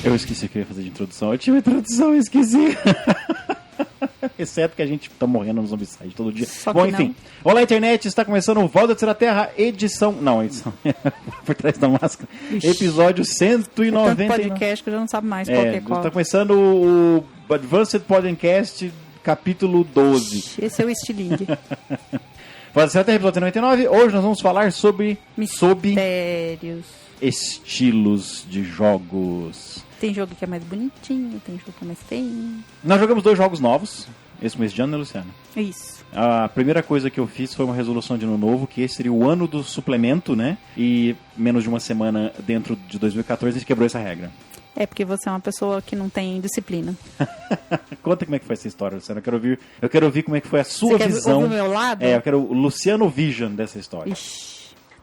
Eu esqueci que eu ia fazer de introdução. Eu tive uma introdução, eu esqueci. Exceto que a gente tá morrendo no Zombicide todo dia. Bom, enfim. Não. Olá, internet. Está começando o Volta da Terra, edição... Não, edição... Por trás da máscara. Ixi. Episódio 190. Tanto podcast que eu já não sabe mais qual que é qual. Está começando o Advanced Podcast, capítulo 12. Ixi, esse é o estilingue. Volta da Terra, episódio 99. Hoje nós vamos falar sobre... Mistérios. Estilos de jogos. Tem jogo que é mais bonitinho, tem jogo que é mais feio. Nós jogamos 2 jogos novos esse mês de ano, né, Luciano? Isso. A primeira coisa que eu fiz foi uma resolução de ano novo, que esse seria o ano do suplemento, né? E menos de uma semana dentro de 2014 a gente quebrou essa regra. É porque você é uma pessoa que não tem disciplina. Conta como é que foi essa história, Luciano. Eu quero ouvir como é que foi a sua visão. Você quer ouvir o meu lado? Eu quero o Luciano Vision dessa história. Ixi.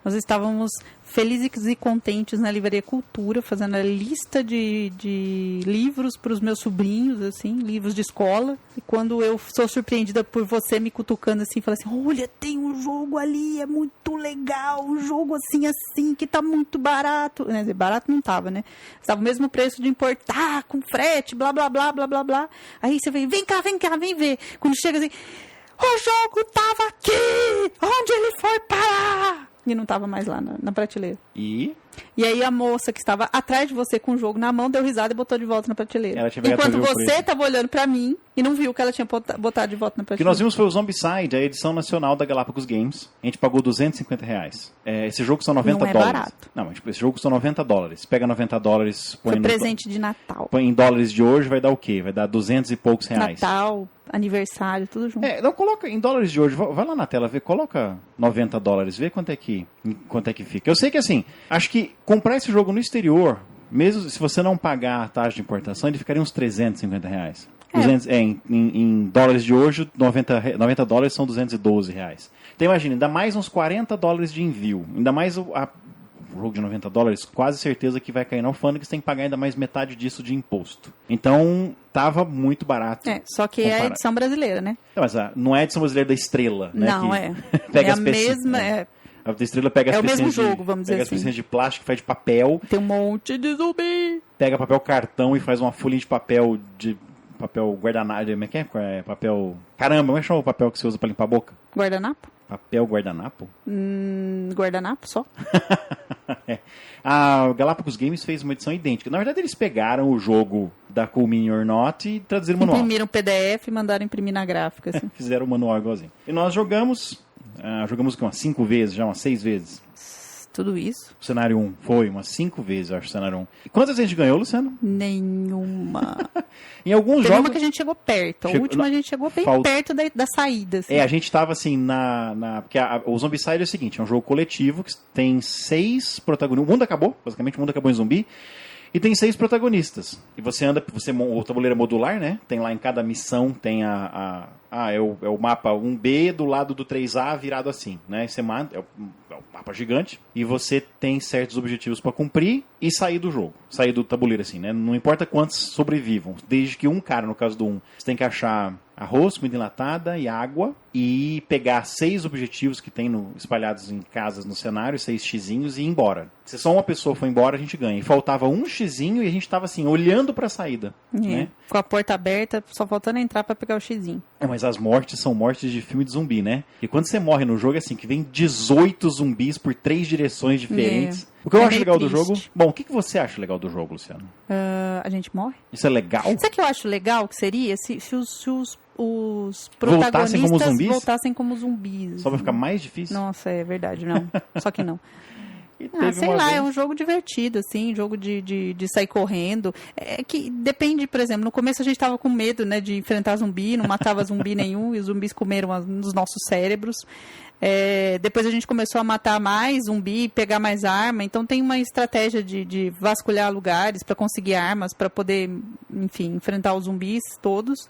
Nós estávamos felizes e contentes na Livraria Cultura, fazendo a lista de livros para os meus sobrinhos, assim, livros de escola. E quando eu sou surpreendida por você me cutucando assim, fala assim, olha, tem um jogo ali, é muito legal, um jogo assim, que tá muito barato. Barato não tava, né? Estava o mesmo preço de importar, com frete, blá, blá, blá, blá, blá, blá. Aí você vem cá, vem ver. Quando chega assim, o jogo tava aqui! Onde ele foi parar? E não estava mais lá na prateleira. E aí a moça que estava atrás de você com o jogo na mão, deu risada e botou de volta na prateleira. Enquanto você estava olhando para mim e não viu que ela tinha botado de volta na prateleira. O que nós vimos foi o Zombicide, a edição nacional da Galápagos Games. A gente pagou R$250. Esse jogo são $90. Não é barato. Não, mas esse jogo são $90. Pega $90, põe foi presente de Natal. Põe em dólares de hoje, vai dar o quê? Vai dar 200 e poucos reais. Natal, aniversário, tudo junto. Não, coloca em dólares de hoje. Vai lá na tela, coloca $90, vê quanto é que fica. Eu sei que assim, acho que comprar esse jogo no exterior, mesmo se você não pagar a taxa de importação, ele ficaria uns R$350. Em dólares de hoje, $90 são R$212. Então imagina, ainda mais uns $40 de envio, ainda mais o jogo de $90, quase certeza que vai cair na alfândega, você tem que pagar ainda mais metade disso de imposto. Então, tava muito barato. Só que é a edição brasileira, né? Não, mas não é a edição brasileira da Estrela, né? Não, Pega a mesma... A Estrela pega as pecinhas o mesmo jogo, vamos dizer assim. Pega as pecinhas de plástico, faz de papel. Tem um monte de zumbi. Pega papel cartão e faz uma folhinha de papel guardanapo. Como é que é? Papel... Caramba, como é que chama o papel que você usa pra limpar a boca? Guardanapo? Papel guardanapo? Guardanapo só. A Galápagos Games fez uma edição idêntica. Na verdade, eles pegaram o jogo da Cool Mini or Not e traduziram o manual. Imprimiram PDF e mandaram imprimir na gráfica. Assim. Fizeram o manual igualzinho. E nós jogamos umas 5 vezes, já umas 6 vezes. Tudo isso? O cenário 1 foi umas 5 vezes, eu acho, o cenário 1. E quantas vezes a gente ganhou, Luciano? Nenhuma. Em alguns Teve jogos... uma que a gente chegou perto. A última a gente chegou bem perto da saída. Assim. A gente tava assim porque o Zombicide é o seguinte, é um jogo coletivo que tem 6 protagonistas. O mundo acabou, basicamente o mundo acabou em zumbi. E tem 6 protagonistas. E você o tabuleiro é modular, né? Tem lá em cada missão, tem é o mapa 1B do lado do 3A virado assim, né? Você manda, é o mapa gigante. E você tem certos objetivos para cumprir e sair do jogo. Sair do tabuleiro assim, né? Não importa quantos sobrevivam. Desde que um cara, no caso do 1, você tem que achar arroz, comida enlatada e água. E pegar 6 objetivos que tem espalhados em casas no cenário, 6 xizinhos e ir embora. Se só uma pessoa for embora, a gente ganha. E faltava um xizinho e a gente tava assim, olhando pra saída. Né? Com a porta aberta, só faltando entrar pra pegar o xizinho. Mas as mortes são mortes de filme de zumbi, né? E quando você morre no jogo, é assim, que vem 18 zumbis por 3 direções diferentes. O que eu acho legal do jogo... Bom, o que você acha legal do jogo, Luciano? A gente morre. Isso é legal? Sabe o que eu acho legal que seria? Se os protagonistas voltassem como zumbis. Só vai ficar mais difícil? Nossa, é verdade, não. Só que não. Sei lá, é um jogo divertido, assim, jogo de sair correndo. É que depende, por exemplo, no começo a gente tava com medo, né, de enfrentar zumbi, não matava zumbi nenhum, e os zumbis comeram os nossos cérebros. Depois a gente começou a matar mais zumbi, pegar mais arma, então tem uma estratégia de vasculhar lugares para conseguir armas, para poder, enfim, enfrentar os zumbis todos.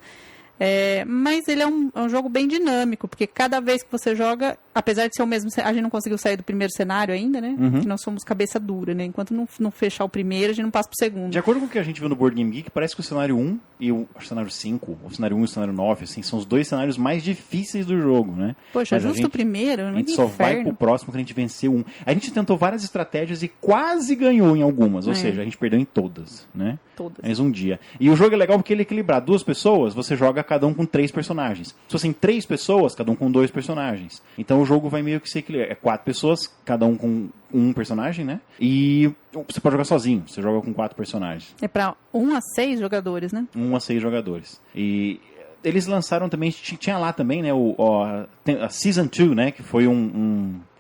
Mas ele é um jogo bem dinâmico, porque cada vez que você joga apesar de ser o mesmo, a gente não conseguiu sair do primeiro cenário ainda, né? Que nós somos cabeça dura, né? Enquanto não fechar o primeiro, a gente não passa pro segundo. De acordo com o que a gente viu no Board Game Geek, parece que o cenário 1 e o cenário 5, o cenário 1 e o cenário 9, assim, são os dois cenários mais difíceis do jogo, né? Poxa, justo o primeiro, a gente só vai pro próximo quando a gente vencer um. A gente tentou várias estratégias e quase ganhou em algumas, ou seja, a gente perdeu em todas, né? Todas. Mas um dia. E o jogo é legal porque ele é equilibrado. 2 pessoas, você joga cada um com 3 personagens. Se fossem 3 pessoas, cada um com 2 personagens. Então o jogo vai meio que se equilibrar. É 4 pessoas, cada um com um personagem, né? E você pode jogar sozinho, você joga com 4 personagens. É pra 1 a 6 jogadores, né? 1 a 6 jogadores. E eles lançaram também, tinha lá também, né, a Season 2, né, que foi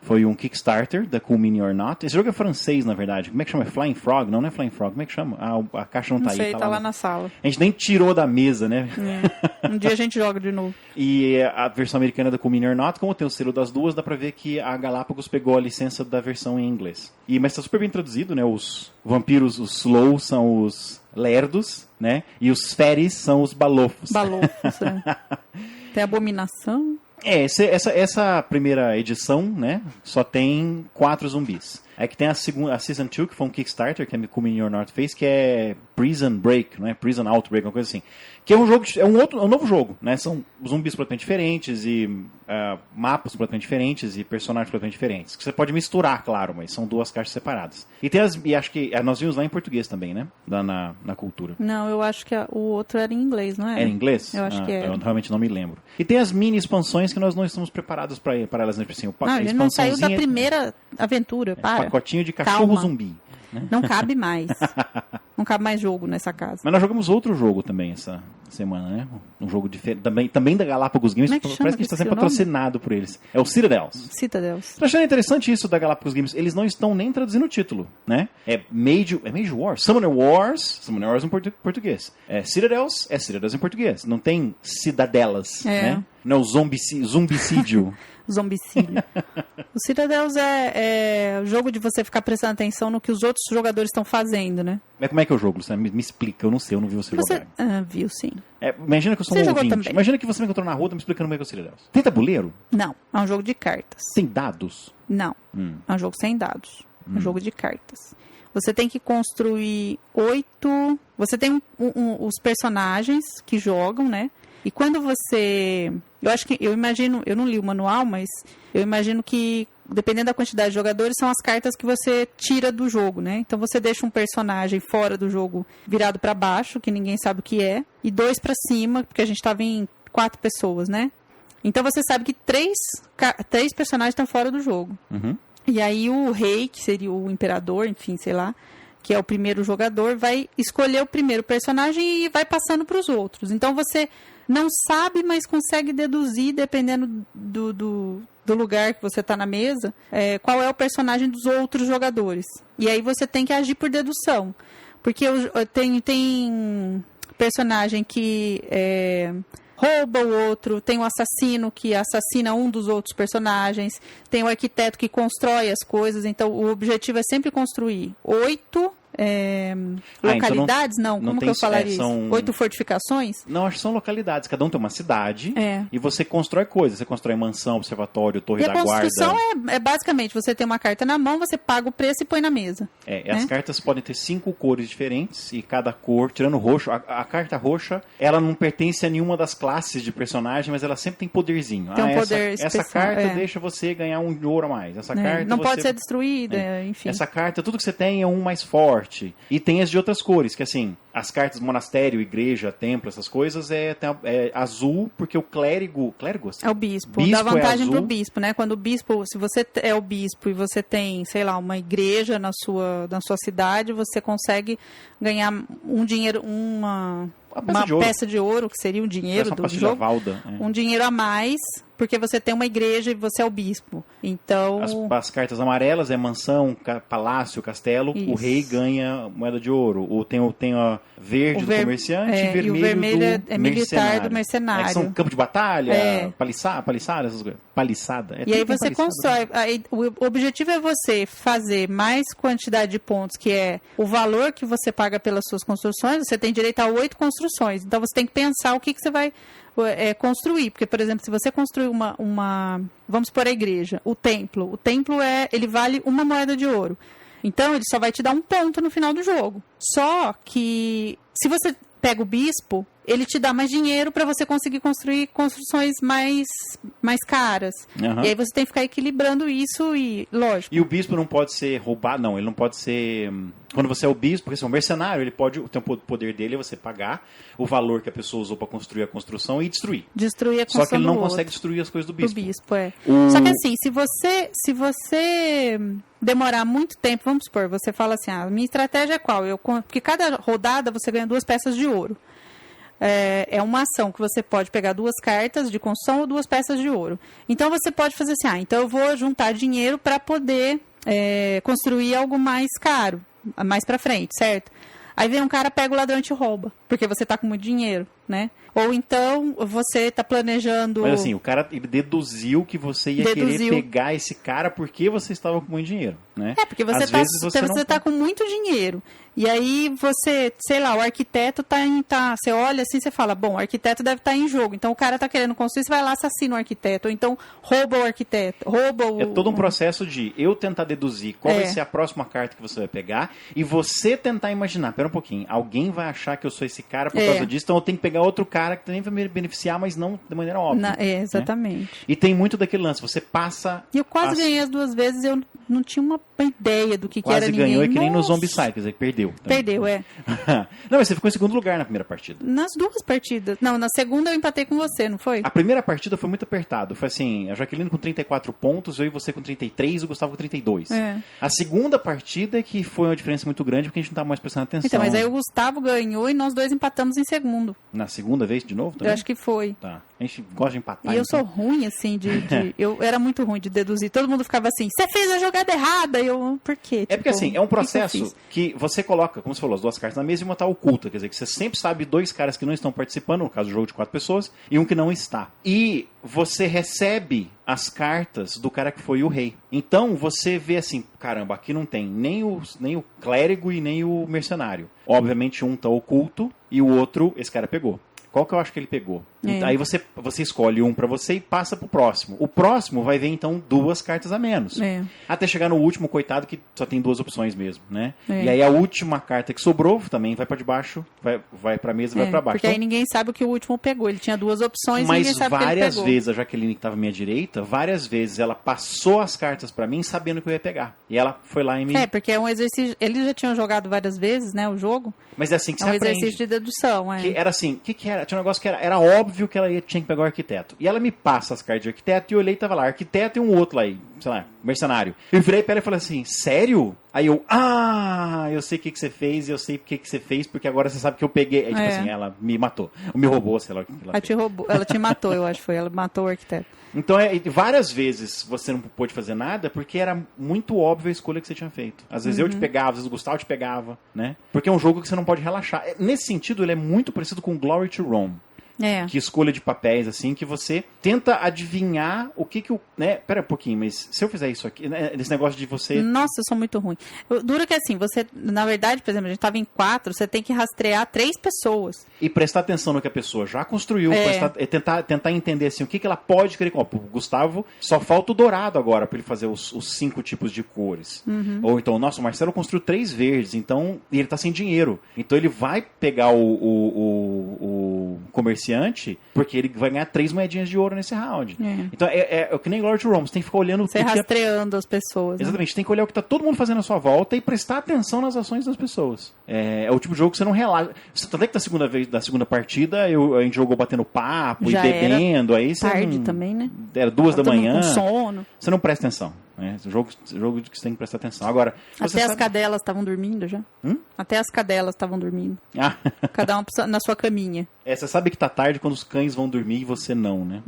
foi um Kickstarter da Cool Mini or Not. Esse jogo é francês, na verdade. Como é que chama? É Flying Frog? Não é Flying Frog. Como é que chama? A caixa não tá aí. Não sei, tá lá na sala. A gente nem tirou da mesa, né? Um dia a gente joga de novo. E a versão americana da Cool Mini or Not, como tem o selo das duas, dá pra ver que a Galápagos pegou a licença da versão em inglês. Mas tá super bem traduzido, né? Os vampiros, os slow, são os lerdos, né? E os fairies são os balofos. Balofos, é. Tem abominação. Essa primeira edição, né, só tem 4 zumbis. É que tem a Season 2, que foi um Kickstarter, que a Cool Mini or Not fez, que é Prison Break, não é? Prison Outbreak, uma coisa assim. Que é um jogo, um novo jogo, né? São zumbis completamente diferentes e mapas completamente diferentes e personagens completamente diferentes. Que você pode misturar, claro, mas são 2 caixas separadas. E acho que nós vimos lá em português também, né? Na cultura. Não, eu acho que o outro era em inglês, não é? Era em inglês? Eu acho que é. Eu realmente não me lembro. E tem as mini expansões que nós não estamos preparados para elas, né? Assim, a gente não saiu da primeira aventura, para. Pacotinho de cachorro zumbi. Né? Não cabe mais. Não cabe mais jogo nessa casa. Mas nós jogamos outro jogo também essa semana, né? Um jogo diferente, também da Galápagos Games. Parece que a gente está sendo patrocinado por eles. É o Citadels. Citadels. Tô achando interessante isso da Galápagos Games. Eles não estão nem traduzindo o título, né? É Mage Wars. Summoner Wars em português. Citadels em português. Não tem cidadelas, né? Não é o zombicídio. Zombicídio. O Citadels é o jogo de você ficar prestando atenção no que os outros jogadores estão fazendo, né? Mas como é que é o jogo, Luciano? Me explica, eu não sei, eu não vi você jogar. Viu, sim. Imagina que eu sou um ouvinte. Também. Imagina que você me encontrou na rua e tá me explicando como é que é o Citadels. Tem tabuleiro? Não, é um jogo de cartas. Tem dados? Não, é um jogo sem dados. É um jogo de cartas. Você tem que construir 8... Você tem os personagens que jogam, né? E quando você... Eu imagino, eu não li o manual, mas eu imagino que, dependendo da quantidade de jogadores, são as cartas que você tira do jogo, né? Então você deixa um personagem fora do jogo virado para baixo, que ninguém sabe o que é, e 2 para cima, porque a gente estava em 4 pessoas, né? Então você sabe que 3 personagens estão fora do jogo. Uhum. E aí o rei, que seria o imperador, enfim, sei lá, que é o primeiro jogador, vai escolher o primeiro personagem e vai passando para os outros. Então você não sabe, mas consegue deduzir, dependendo do lugar que você está na mesa, qual é o personagem dos outros jogadores. E aí você tem que agir por dedução. Porque tem personagem que rouba o outro, tem o assassino que assassina um dos outros personagens, tem o arquiteto que constrói as coisas. Então o objetivo é sempre construir 8 localidades, então como que eu falaria isso? 8 fortificações? Não, acho que são localidades. Cada um tem uma cidade e você constrói coisas. Você constrói mansão, observatório, torre da guarda. E a construção é basicamente, você tem uma carta na mão, você paga o preço e põe na mesa. As cartas podem ter 5 cores diferentes e cada cor, tirando o roxo, a carta roxa, ela não pertence a nenhuma das classes de personagem, mas ela sempre tem poderzinho. Tem um poder especial. Essa carta deixa você ganhar 1 de ouro a mais. Essa carta não pode ser destruída, enfim. Essa carta, tudo que você tem é um mais forte. E tem as de outras cores, que assim, as cartas monastério, igreja, templo, essas coisas é azul, porque o clérigo é o bispo dá vantagem pro bispo, né? Quando o bispo, se você é o bispo e você tem, sei lá, uma igreja na sua cidade, você consegue ganhar um dinheiro, uma peça de ouro, que seria o dinheiro do jogo. Um dinheiro a mais, porque você tem uma igreja e você é o bispo. Então... As cartas amarelas é mansão, palácio, castelo. Isso. O rei ganha moeda de ouro. Ou tem a verde do comerciante e vermelho, e o vermelho do militar do mercenário. São campo de batalha, paliçada, essas coisas. Paliçada. E aí você constrói. O objetivo é você fazer mais quantidade de pontos, que é o valor que você paga pelas suas construções. Você tem direito a 8 construções. Então você tem que pensar o que você vai construir. Porque, por exemplo, se você construir vamos supor a igreja, o templo ele vale 1 moeda de ouro. Então, ele só vai te dar 1 ponto no final do jogo. Só que, se você pega o bispo, ele te dá mais dinheiro para você conseguir construir construções mais caras. Uhum. E aí você tem que ficar equilibrando isso e, lógico. E o bispo não pode ser roubado, não. Ele não pode ser... Quando você é o bispo, porque você é um mercenário, ele pode... O poder dele é você pagar o valor que a pessoa usou para construir a construção e destruir. Destruir a construção. Só que ele não do consegue outro. destruir as coisas do bispo. Só que assim, se você demorar muito tempo, vamos supor, você fala assim, a minha estratégia é qual? Porque cada rodada você ganha 2 peças de ouro. É uma ação que você pode pegar 2 cartas de construção ou 2 peças de ouro. Então você pode fazer assim, então eu vou juntar dinheiro para poder construir algo mais caro, mais para frente, certo? Aí vem um cara, pega o ladrão e te rouba, porque você tá com muito dinheiro, né? Ou então você tá planejando... Mas assim, o cara ele deduziu que você ia querer pegar esse cara porque você estava com muito dinheiro, né? Porque você tá com muito dinheiro. E aí você, sei lá, o arquiteto você olha assim, você fala, bom, o arquiteto deve estar em jogo. Então o cara tá querendo construir, você vai lá, assassina o arquiteto. Ou então rouba o arquiteto, É todo um processo de eu tentar deduzir qual vai ser a próxima carta que você vai pegar e você tentar imaginar, pera um pouquinho, alguém vai achar que eu sou esse cara por causa disso, então eu tenho que pegar outro cara que também vai me beneficiar, mas não de maneira óbvia. Exatamente. Né? E tem muito daquele lance, você passa... E eu quase ganhei as 2 vezes, eu não tinha uma ideia do que era ninguém. Quase ganhou, é que nem no Zombicide, quer dizer, perdeu. Perdeu, Não, mas você ficou em segundo lugar na primeira partida. Nas 2 partidas. Não, na segunda eu empatei com você, não foi? A primeira partida foi muito apertado. Foi assim, a Jaqueline com 34 pontos, eu e você com 33 e o Gustavo com 32. A segunda partida é que foi uma diferença muito grande, porque a gente não estava mais prestando atenção. Então, mas aí o Gustavo ganhou e nós 2 empatamos em segundo. Na segunda vez de novo também? Eu acho que foi. Tá. A gente gosta de empatar. E eu sou ruim, assim, eu era muito ruim de deduzir. Todo mundo ficava assim, você fez a jogada errada. E eu, por quê? Porque assim, é um processo que você coloca, como você falou, as 2 cartas na mesa e uma tá oculta. Quer dizer, que você sempre sabe 2 caras que não estão participando, no caso do jogo de 4 pessoas, e um que não está. E você recebe as cartas do cara que foi o rei. Então você vê assim, caramba, aqui não tem nem o clérigo e nem o mercenário. Obviamente um tá oculto e o outro, esse cara pegou. Qual que eu acho que ele pegou? Aí você escolhe um pra você e passa pro próximo. O próximo vai ver, então, 2 cartas a menos. Até chegar no último, coitado, que só tem 2 opções mesmo, né? E aí a última carta que sobrou também vai pra debaixo, vai pra mesa e vai pra baixo. Porque aí ninguém sabe o que o último pegou. Ele tinha 2 opções e ninguém sabe o que ele pegou. Mas várias vezes, a Jaqueline que tava à minha direita, várias vezes ela passou as cartas pra mim sabendo que eu ia pegar. E ela foi lá e me... porque é um exercício... Eles já tinham jogado várias vezes, né, o jogo. Mas é assim que você aprende. É um exercício de dedução, Que era assim, o que era? Tinha um negócio que era óbvio que ela tinha que pegar o arquiteto. E ela me passa as cartas de arquiteto e eu olhei e tava lá, arquiteto e um outro lá, sei lá, mercenário. Eu virei pra ela e falei assim, sério? Aí eu sei o que você fez e eu sei o que você fez, porque agora você sabe que eu peguei. Aí, tipo assim, ela me matou. Me roubou, sei lá o que ela fez. Ela te matou, eu acho, ela matou o arquiteto. Então, várias vezes você não pôde fazer nada porque era muito óbvio a escolha que você tinha feito. Às vezes eu te pegava, às vezes o Gustavo te pegava, né? Porque é um jogo que você não pode relaxar. Nesse sentido, ele é muito parecido com Glory to Rome. Que escolha de papéis, assim, que você tenta adivinhar o que o... né? Pera um pouquinho, mas se eu fizer isso aqui, né, esse negócio de você... Nossa, eu sou muito ruim. Dura que assim, você, na verdade, por exemplo, a gente tava em 4, você tem que rastrear 3 pessoas. E prestar atenção no que a pessoa já construiu, tentar entender, assim, o que ela pode querer... Ó, pro Gustavo, só falta o dourado agora pra ele fazer os 5 tipos de cores. Ou então, nossa, o Marcelo construiu 3 verdes, então, e ele tá sem dinheiro. Então ele vai pegar o comerciante, porque ele vai ganhar 3 moedinhas de ouro nesse round. Então é que nem Lord Rome, você tem que ficar olhando... Você rastreando as pessoas. Exatamente, você tem que olhar o que tá todo mundo fazendo à sua volta e prestar atenção nas ações das pessoas. É o tipo de jogo que você não relaxa. Tanto é que da segunda partida, a gente jogou batendo papo já e bebendo. Aí você tarde também, né? Era 2 da manhã. Com sono. Você não presta atenção. Jogo que você tem que prestar atenção. Agora, até as cadelas estavam dormindo já. Até as cadelas estavam dormindo. Cada uma na sua caminha. Você sabe que tá tarde quando os cães vão dormir e você não, né?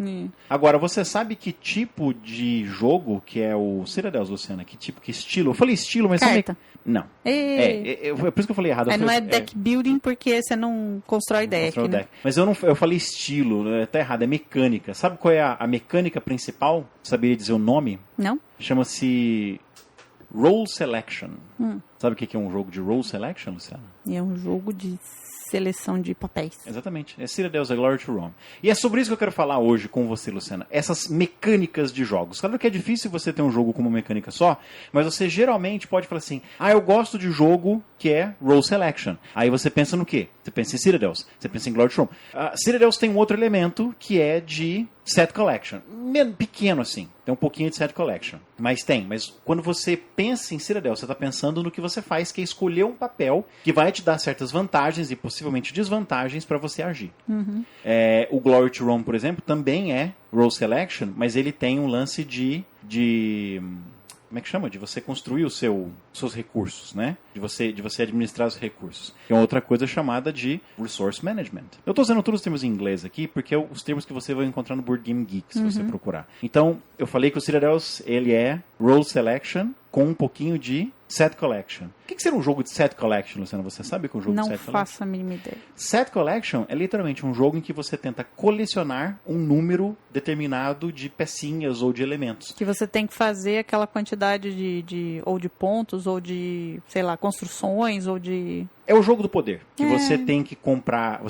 Agora, você sabe que tipo de jogo que é o Ciradeus, Luciana? Que estilo? Eu falei estilo, mas... Carta. Não. É por isso que eu falei errado. Não é deck building porque você não constrói deck, né? Deck. Mas eu falei estilo, tá errado, é mecânica. Sabe qual é a mecânica principal? Saberia dizer o nome? Não. Chama-se Role Selection. Sabe o que é um jogo de role selection, Luciana? É um jogo de seleção de papéis. Exatamente. É Citadel's A Glory to Rome. E é sobre isso que eu quero falar hoje com você, Luciana. Essas mecânicas de jogos. Claro que é difícil você ter um jogo com uma mecânica só, mas você geralmente pode falar assim, eu gosto de jogo que é role selection. Aí você pensa no quê? Você pensa em Citadel's. Você pensa em Glory to Rome. Citadel's tem um outro elemento que é de set collection. Pequeno assim. Tem um pouquinho de set collection. Mas quando você pensa em Citadel, você está pensando no que você faz, que é escolher um papel que vai te dar certas vantagens e possivelmente desvantagens para você agir. O Glory to Rome, por exemplo, também é role selection, mas ele tem um lance de como é que chama? De você construir os seus recursos, né? De você administrar os recursos. Que é outra coisa chamada de resource management. Eu estou usando todos os termos em inglês aqui, porque é os termos que você vai encontrar no Board Game Geek, se você procurar. Então, eu falei que o Citadel's, ele é role selection com um pouquinho de set collection. O que seria um jogo de set collection, Luciana? Você sabe o que é um jogo de set collection? Não faço a mínima ideia. Set collection é literalmente um jogo em que você tenta colecionar um número determinado de pecinhas ou de elementos. Que você tem que fazer aquela quantidade ou de pontos, ou de, sei lá, construções, ou de... É o jogo do poder. Que você tem que comprar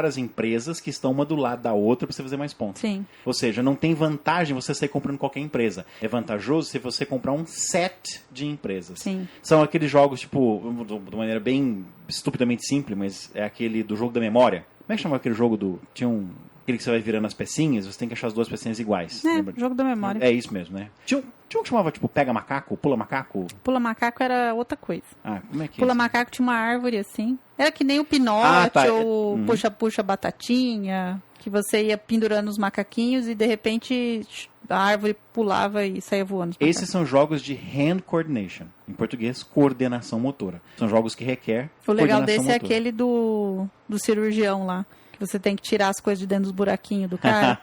as empresas que estão uma do lado da outra para você fazer mais pontos. Sim. Ou seja, não tem vantagem você sair comprando qualquer empresa. É vantajoso se você comprar um set de empresas. Sim. São aqueles jogos, tipo, de uma maneira bem estupidamente simples, mas é aquele do jogo da memória. Como é que chama aquele jogo aquele que você vai virando as pecinhas, você tem que achar as duas pecinhas iguais. Jogo da memória. É isso mesmo, né? Tinha um que chamava, tipo, pega macaco, pula macaco? Pula macaco era outra coisa. Como é que Pula macaco tinha uma árvore assim. Era que nem o Pinote ou puxa-puxa batatinha, que você ia pendurando os macaquinhos e de repente a árvore pulava e saía voando. Esses são jogos de hand coordination. Em português, coordenação motora. São jogos que requer O legal desse motora. é aquele do cirurgião lá. Você tem que tirar as coisas de dentro dos buraquinhos do cara.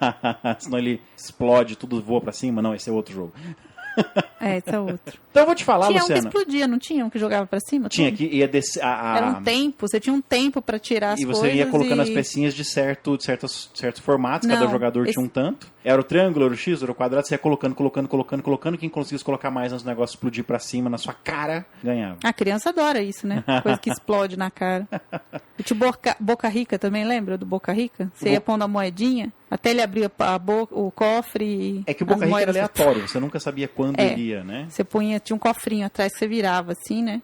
Senão ele explode, tudo voa pra cima. Não, esse é outro jogo. Esse é outro. Então eu vou te falar, Luciana. Luciana. Tinha um que explodia, não tinha um que jogava pra cima? Tinha, tudo? que ia descer... Era um tempo, você tinha um tempo pra tirar as coisas. E você ia colocando as pecinhas de certos formatos, cada jogador tinha um tanto. Era o triângulo, era o X, era o quadrado, você ia colocando, quem conseguisse colocar mais nos negócios explodir pra cima, na sua cara, ganhava. A criança adora isso, né? Coisa que explode na cara. E tinha Boca Rica também, lembra do Boca Rica? Você ia pondo a moedinha, até ele abria o cofre. É que o Boca Rica era aleatório, você nunca sabia quando ele ia, né? Você tinha um cofrinho atrás que você virava assim, né?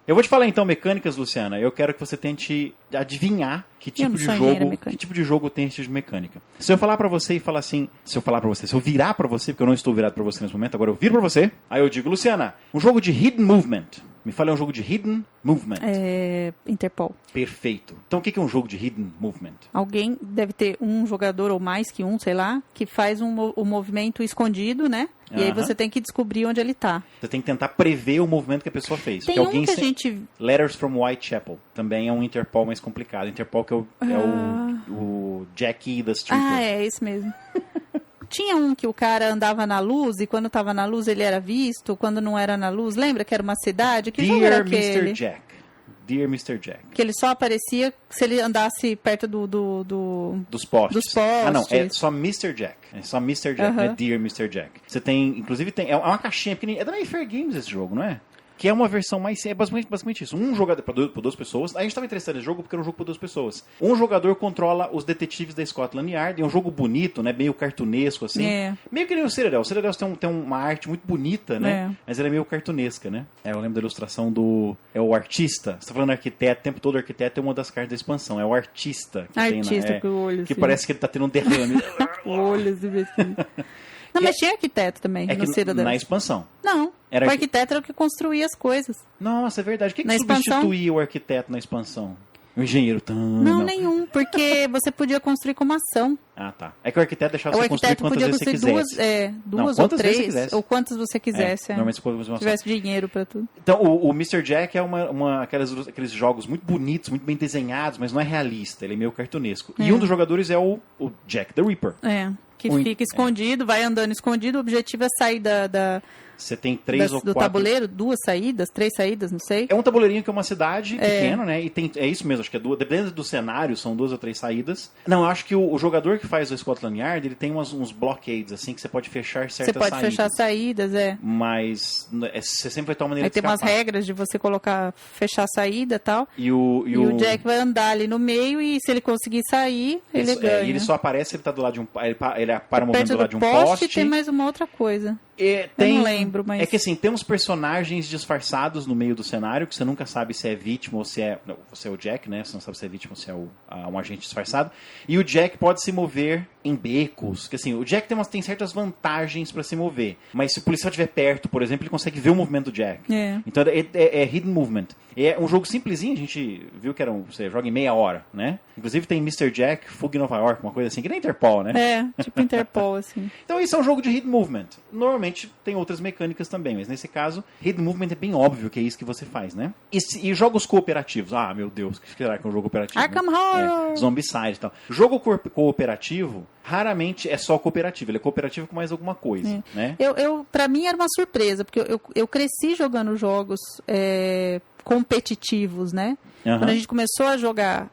Eu vou te falar então mecânicas, Luciana. Eu quero que você tente adivinhar que tipo de jogo tem esse tipo de mecânica. Se eu falar pra você e falar assim, se eu virar pra você, porque eu não estou virado pra você nesse momento, agora eu viro pra você, aí eu digo, Luciana, um jogo de hidden movement. Me fala um jogo de hidden movement. Interpol. Perfeito. Então o que é um jogo de hidden movement? Alguém deve ter um jogador ou mais que um, sei lá, que faz um movimento escondido, né? E aí você tem que descobrir onde ele tá. Você tem que tentar prever o movimento que a pessoa fez. Tem que a gente... Letters from Whitechapel. Também é um Interpol mais complicado. Interpol que é o Jackie da Stripper. É esse mesmo. Tinha um que o cara andava na luz e quando estava na luz ele era visto, quando não era na luz, lembra que era uma cidade? Que jogo era aquele? Dear Mr. Jack. Que ele só aparecia se ele andasse perto dos postes. Não, é só Mr. Jack. É só Mr. Jack, não é Dear Mr. Jack. Você tem, inclusive, é uma caixinha pequenininha. É da Mayfair Games esse jogo, não é? Que é uma versão mais... É basicamente isso. Um jogador para duas pessoas. A gente estava interessado nesse jogo porque era um jogo para duas pessoas. Um jogador controla os detetives da Scotland Yard. É um jogo bonito, né? Meio cartunesco, assim. Meio que nem o Citadel. O Citadel tem uma arte muito bonita, né? Mas ela é meio cartunesca, né? Eu lembro da ilustração do... É o artista. Você tá falando arquiteto. O tempo todo arquiteto é uma das cartas da expansão. É o artista. Que com o olho, que parece que ele tá tendo um derrame. O olho, assim. Não, mas tinha arquiteto também no Citadel. Na expansão. Não. O arquiteto era o que construía as coisas. Nossa, é verdade. O que substituía o arquiteto na expansão? O engenheiro? Não, nenhum. Porque você podia construir como ação. Tá. É que o arquiteto deixava você construir quantas vezes você quisesse. Duas ou três. Ou quantas você quisesse. Normalmente se tivesse dinheiro pra tudo. Então, o Mr. Jack é aqueles jogos muito bonitos, muito bem desenhados, mas não é realista. Ele é meio cartunesco. E um dos jogadores é o Jack the Ripper. que fica escondido, vai andando escondido. O objetivo é sair Você tem 3 ou 4... do tabuleiro, 2 saídas, 3 saídas, não sei. É um tabuleirinho que é uma cidade pequena, né? E é isso mesmo, acho que dependendo do cenário, são 2 ou 3 saídas. Não, eu acho que o jogador que faz o Scotland Yard, ele tem uns blockades, assim, que você pode fechar certas saídas. Você pode fechar saídas, Mas você sempre vai ter uma maneira de escapar. Aí tem umas regras de você fechar a saída e tal. E o Jack vai andar ali no meio e se ele conseguir sair, ele ganha. E ele só aparece, ele tá do lado de um... Ele para o movimento do lado de um poste. E tem mais uma outra coisa. Eu não lembro, mas... É que assim, tem uns personagens disfarçados no meio do cenário, que você nunca sabe se é vítima ou se é... Não, você é o Jack, né? Você não sabe se é vítima ou se é um agente disfarçado. E o Jack pode se mover em becos. Que assim, o Jack tem certas vantagens para se mover. Mas se o policial estiver perto, por exemplo, ele consegue ver o movimento do Jack. Então é hidden movement. É um jogo simplesinho, a gente viu que você joga em meia hora, né? Inclusive tem Mr. Jack, Fuga em Nova York, uma coisa assim, que nem Interpol, né? Tipo Interpol, assim. Então isso é um jogo de hidden movement. Normalmente tem outras mecânicas também, mas nesse caso, hidden movement é bem óbvio que é isso que você faz, né? E jogos cooperativos? Ah, meu Deus, o que será que é um jogo cooperativo? Arkham Horror! Zombicide e tal. Jogo cooperativo, raramente é só cooperativo, ele é cooperativo com mais alguma coisa, né? Pra mim era uma surpresa, porque eu cresci jogando jogos competitivos, né? Quando a gente começou a jogar,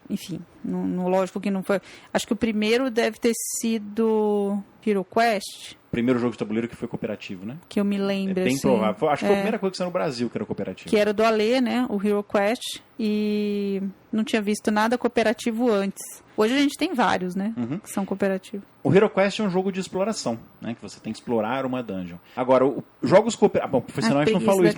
enfim, lógico que não foi... Acho que o primeiro deve ter sido Hero Quest. Primeiro jogo de tabuleiro que foi cooperativo, né? Que eu me lembro, bem provável. Acho que foi a primeira coisa que saiu no Brasil que era cooperativo. Que era do Alê, né? O Hero Quest. E não tinha visto nada cooperativo antes. Hoje a gente tem vários, né? Que são cooperativos. O Hero Quest é um jogo de exploração, né? Que você tem que explorar uma dungeon. Agora, jogos cooperativos... Bom, profissional a gente não falou isso.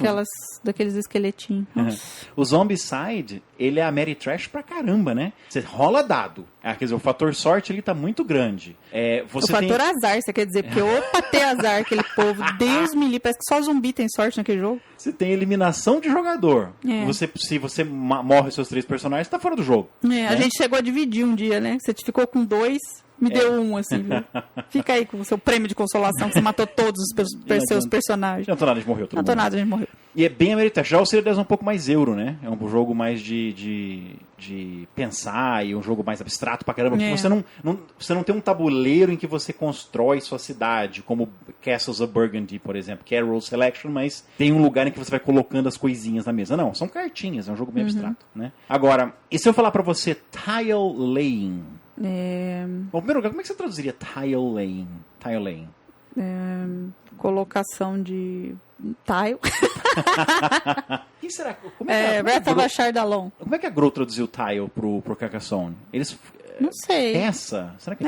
Daqueles esqueletinhos. O Zombicide, ele é a Mary Trash pra caramba, né? Você rola dado. Quer dizer, o fator sorte ele tá muito grande. O fator azar, você quer dizer? Porque opa, ter azar, aquele povo. Deus me livre, parece que só zumbi tem sorte naquele jogo. Você tem eliminação de jogador. Se você morre seus 3 personagens, tá fora do jogo. Né? A gente chegou a dividir um dia, né? Você ficou com 2, me deu 1, assim, viu? Fica aí com o seu prêmio de consolação, que você matou todos os seus personagens. Não tô nada, a gente morreu. Não tô nada, a gente morreu. E é bem americano. Já o Seria 10 é um pouco mais euro, né? É um jogo mais de pensar e um jogo mais abstrato pra caramba. Porque você não tem um tabuleiro em que você constrói sua cidade, como Castles of Burgundy, por exemplo, que é Role Selection, mas tem um lugar em que você vai colocando as coisinhas na mesa. Não, são cartinhas, é um jogo bem abstrato, né? Agora, e se eu falar pra você Tile Laying? Bom, primeiro lugar, como é que você traduziria Tile Laying? Tile Laying. Colocação de tile. Quem será? Breath of a Shardalon. Como é que a Grow traduziu tile pro Carcassonne? Eles... Não sei. Peça? Será que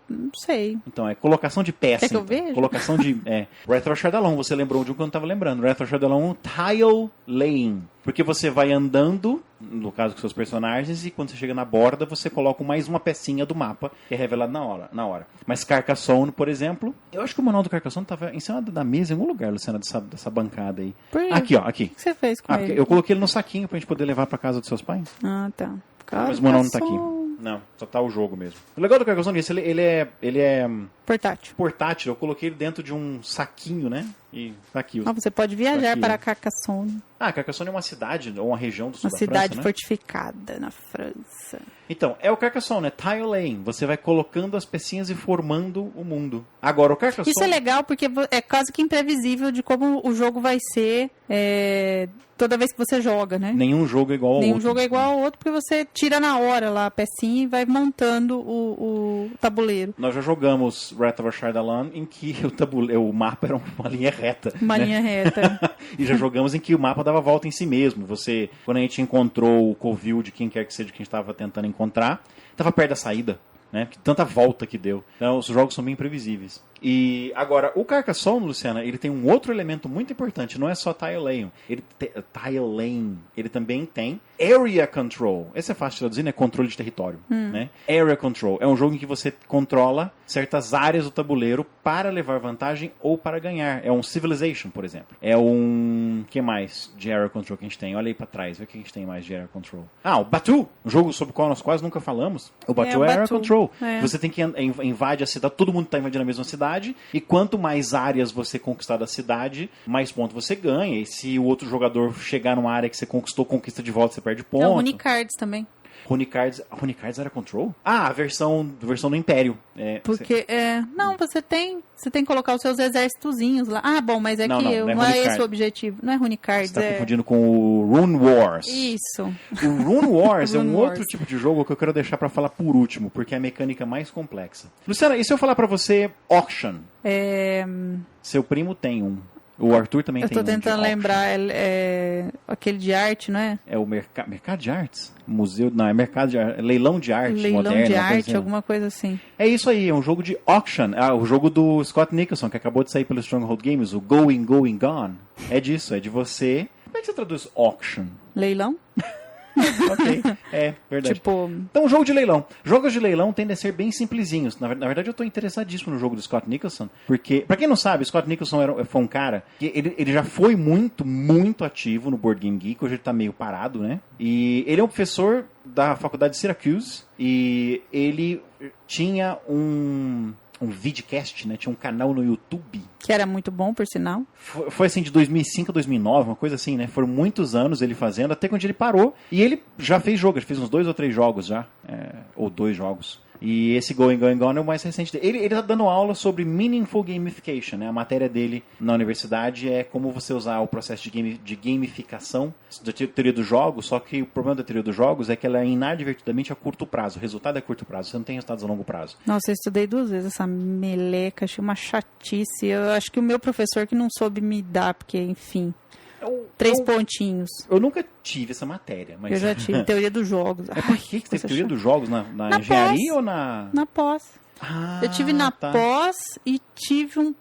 não sei. Então, é colocação de peça. Quer que eu veja? Colocação de... Breath of a Shardalon, você lembrou de um que eu não estava lembrando. Breath of a Shardalon, tile laying. Porque você vai andando, no caso com seus personagens, e quando você chega na borda, você coloca mais uma pecinha do mapa, que é revelado na hora. Mas Carcassonne, por exemplo, eu acho que o manual do Carcassonne estava em cima da mesa, em algum lugar, Luciana, dessa bancada aí. Aqui, ó, aqui. O que você fez com ele? Eu coloquei ele no saquinho pra gente poder levar pra casa dos seus pais. Ah, tá. Mas o manual não tá aqui. Não, só tá o jogo mesmo. O legal do Carcassonne é que ele é portátil. Eu coloquei ele dentro de um saquinho, né? E tá aqui. Você pode viajar para Carcassonne. Carcassonne é uma cidade ou uma região do sul da França, Uma cidade fortificada na França. Então, é o Carcassonne, é tile laying. Você vai colocando as pecinhas e formando o mundo. Agora, o Carcassonne... Isso é legal porque é quase que imprevisível de como o jogo vai ser toda vez que você joga, né? Nenhum jogo é igual ao outro. Nenhum jogo é igual ao outro porque você tira na hora lá a pecinha e vai montando o tabuleiro. Nós já jogamos Breath of a Shardalon em que o mapa era uma linha reta. Linha reta. E já jogamos em que o mapa dava volta em si mesmo. Quando a gente encontrou o covil de quem quer que seja que a gente estava tentando encontrar, estava perto da saída, né? Tanta volta que deu. Então, os jogos são bem imprevisíveis. E agora, o Carcassonne, Luciana, ele tem um outro elemento muito importante, não é só tile laying. Ele também tem area control. Esse é fácil de traduzir, né? Controle de território, né? Area control é um jogo em que você controla certas áreas do tabuleiro para levar vantagem ou para ganhar. É um Civilization, por exemplo. É um... que mais de area control que a gente tem? Olha aí pra trás, vê o que a gente tem mais de area control. O Batuu, um jogo sobre o qual nós quase nunca falamos. O Batuu é area control. Você tem que invade a cidade, todo mundo tá invadindo a mesma cidade, e quanto mais áreas você conquistar da cidade, mais pontos você ganha. E se o outro jogador chegar numa área que você conquistou, conquista de volta, você perde ponto. Unicards também. Rune Cards era Control? Ah, a versão do Império. Porque, não, você tem que colocar os seus exércitozinhos lá. Ah, bom, mas não é esse o objetivo. Não é Rune Cards, Você tá confundindo com o Rune Wars. Isso. O Rune Wars é um Rune outro Wars. tipo de jogo que eu quero deixar pra falar por último, porque é a mecânica mais complexa. Luciana, e se eu falar pra você Auction? Seu primo tem um. O Arthur também tem um. Eu tô tentando lembrar, aquele de arte, não é? É o Mercado de Artes? Museu, não, é Mercado de Arte, Leilão de Arte Leilão moderno. de arte, alguma coisa assim. É isso aí, é um jogo de auction. O jogo do Scott Nicholson, que acabou de sair pelo Stronghold Games, o Going, Going, Gone. É disso, é de você... Como é que você traduz auction? Leilão? Ok, verdade. Tipo... Então, jogo de leilão. Jogos de leilão tendem a ser bem simplesinhos. Na verdade, eu estou interessadíssimo no jogo do Scott Nicholson, porque, pra quem não sabe, o Scott Nicholson foi um cara que ele já foi muito, muito ativo no Board Game Geek, hoje ele tá meio parado, né? E ele é um professor da faculdade de Syracuse, e ele tinha um vidcast, né? Tinha um canal no YouTube. Que era muito bom, por sinal. Foi assim, de 2005 a 2009, uma coisa assim, né? Foram muitos anos ele fazendo, até quando ele parou. E ele já fez jogo, ele fez uns 2 ou 3 jogos já. Ou 2 jogos. E esse Going, Going, Gone é o mais recente dele. Ele tá dando aula sobre Meaningful Gamification, né? A matéria dele na universidade é como você usar o processo de gamificação da teoria dos jogos, só que o problema da teoria dos jogos é que ela é inadvertidamente a curto prazo. O resultado é a curto prazo, você não tem resultados a longo prazo. Nossa, eu estudei 2 vezes essa meleca, achei uma chatice. Eu acho que o meu professor que não soube me dar, porque, enfim... 3 pontinhos. Eu nunca tive essa matéria, mas... Eu já tive, teoria dos jogos. Por que você teve teoria dos jogos na engenharia pós. Ou na... Na pós. Eu tive na pós e tive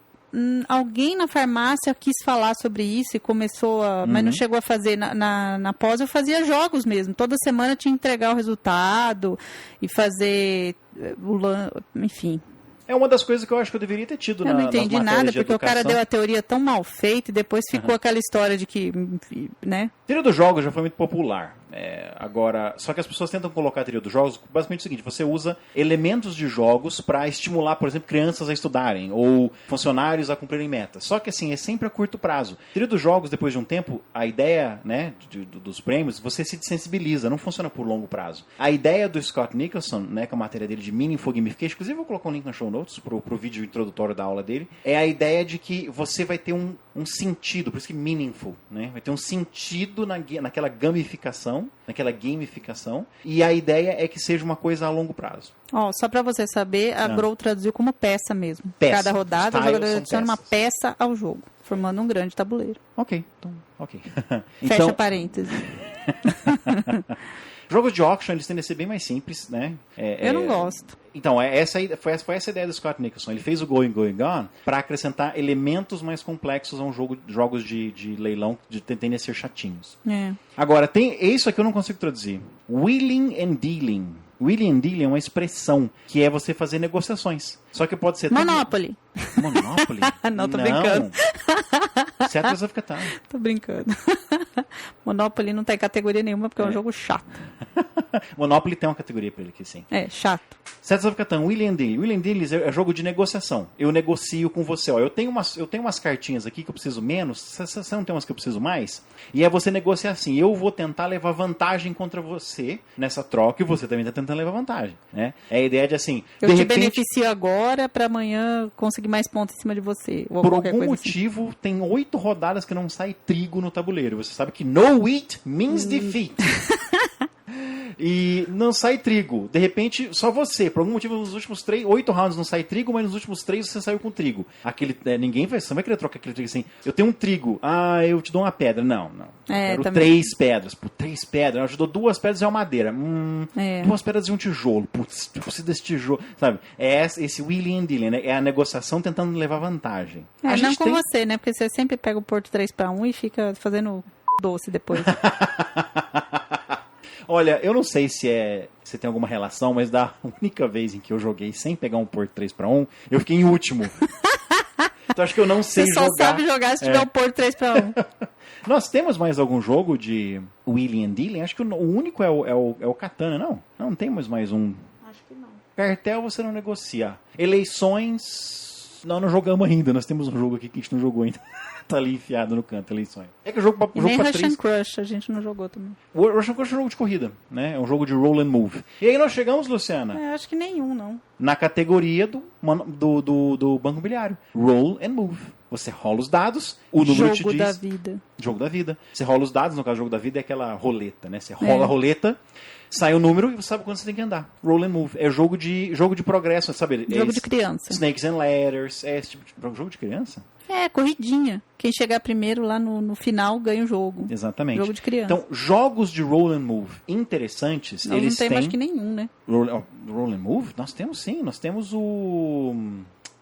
alguém na farmácia quis falar sobre isso e começou a... Mas não chegou a fazer. Na pós eu fazia jogos mesmo. Toda semana tinha que entregar o resultado e fazer... Enfim... É uma das coisas que eu acho que eu deveria ter tido nas matérias de educação. Eu não entendi nada, porque o cara deu a teoria tão mal feita e depois ficou aquela história de que, né? A teoria dos jogos já foi muito popular. Agora, só que as pessoas tentam colocar a teoria dos jogos basicamente o seguinte: você usa elementos de jogos para estimular, por exemplo, crianças a estudarem ou funcionários a cumprirem metas. Só que assim, é sempre a curto prazo. A teoria dos jogos, depois de um tempo, a ideia, né, dos prêmios, você se desensibiliza, não funciona por longo prazo. A ideia do Scott Nicholson, né, com a matéria dele de Meaningful Gamification, inclusive eu vou colocar um link no show notes pro vídeo introdutório da aula dele, é a ideia de que você vai ter um sentido, por isso que meaningful, né? Vai ter um sentido naquela gamificação, e a ideia é que seja uma coisa a longo prazo. Só pra você saber, a Grow traduziu como peça mesmo. Peça. Cada rodada, o jogador adiciona uma peça ao jogo, formando um grande tabuleiro. Ok, então, ok. Fecha parênteses. Jogos de auction, eles tendem a ser bem mais simples, né? Eu não gosto. Então, foi essa a ideia do Scott Nicholson. Ele fez o Going, Going, Gone para acrescentar elementos mais complexos a jogos de leilão que tendem a ser chatinhos. Agora, isso aqui eu não consigo traduzir. Wheeling and Dealing. Wheeling and Dealing é uma expressão que é você fazer negociações. Só que pode ser... Monopoly. Monopoly? Não, tô brincando. Settlers of Catan. Tô brincando. Monopoly não tem categoria nenhuma porque é um jogo chato. Monopoly tem uma categoria pra ele aqui, sim. Chato. Settlers of Catan, Wheeling and Dealing. Wheeling and Dealing é jogo de negociação. Eu negocio com você. Eu tenho umas cartinhas aqui que eu preciso menos, você não tem umas que eu preciso mais? E é você negociar assim. Eu vou tentar levar vantagem contra você nessa troca e você também tá tentando levar vantagem, né? É a ideia de assim... Eu te beneficio agora pra amanhã conseguir mais pontos em cima de você. Ou por algum motivo, assim. Tem 8 rodadas que não sai trigo no tabuleiro. Você sabe que no wheat means defeat. E não sai trigo. De repente, só você. Por algum motivo, nos últimos 8 rounds não sai trigo, mas nos últimos 3 você saiu com trigo. Você não vai querer trocar aquele trigo assim. Eu tenho um trigo. Eu te dou uma pedra. Não. Eu quero também. 3 pedras. 3 pedras. Eu te dou 2 pedras e uma madeira. 2 pedras e um tijolo. Putz, eu preciso desse tijolo. Sabe? É esse wheeling and dealing, né? É a negociação tentando levar vantagem. Não com você, né? Porque você sempre pega o Porto 3-1 e fica fazendo doce depois. Olha, eu não sei se tem alguma relação, mas da única vez em que eu joguei sem pegar um Porto 3-1, eu fiquei em último. Então acho que eu não sei jogar. Você só sabe jogar se tiver um Porto 3-1. Nós temos mais algum jogo de Wheeling and Dealing? Acho que o único é o Katana, não? Não temos mais um. Acho que não. Cartel você não negocia. Eleições... Não jogamos ainda. Nós temos um jogo aqui que a gente não jogou ainda. pirata ali enfiado no canto, ali em sonho. É que o jogo, E jogo nem pra Rush 3... and Crush, a gente não jogou também. O Rush and Crush é um jogo de corrida, né? É um jogo de roll and move. E aí nós chegamos, Luciana, Acho que nenhum, não. na categoria do Banco Imobiliário. Roll and move. Você rola os dados, o número te Jogo diz... da vida. Jogo da vida. Você rola os dados, no caso, jogo da vida é aquela roleta, né? Você rola a roleta, sai o número e você sabe quando você tem que andar. Roll and move. É jogo de progresso, sabe? Jogo de criança. Snakes and Ladders. É esse tipo de jogo de criança? Corridinha. Quem chegar primeiro lá no final ganha o jogo. Exatamente. Jogo de criança. Então, jogos de roll and move interessantes, Nós eles não temos têm... acho que nenhum, né? Roll and move? Nós temos sim. Nós temos o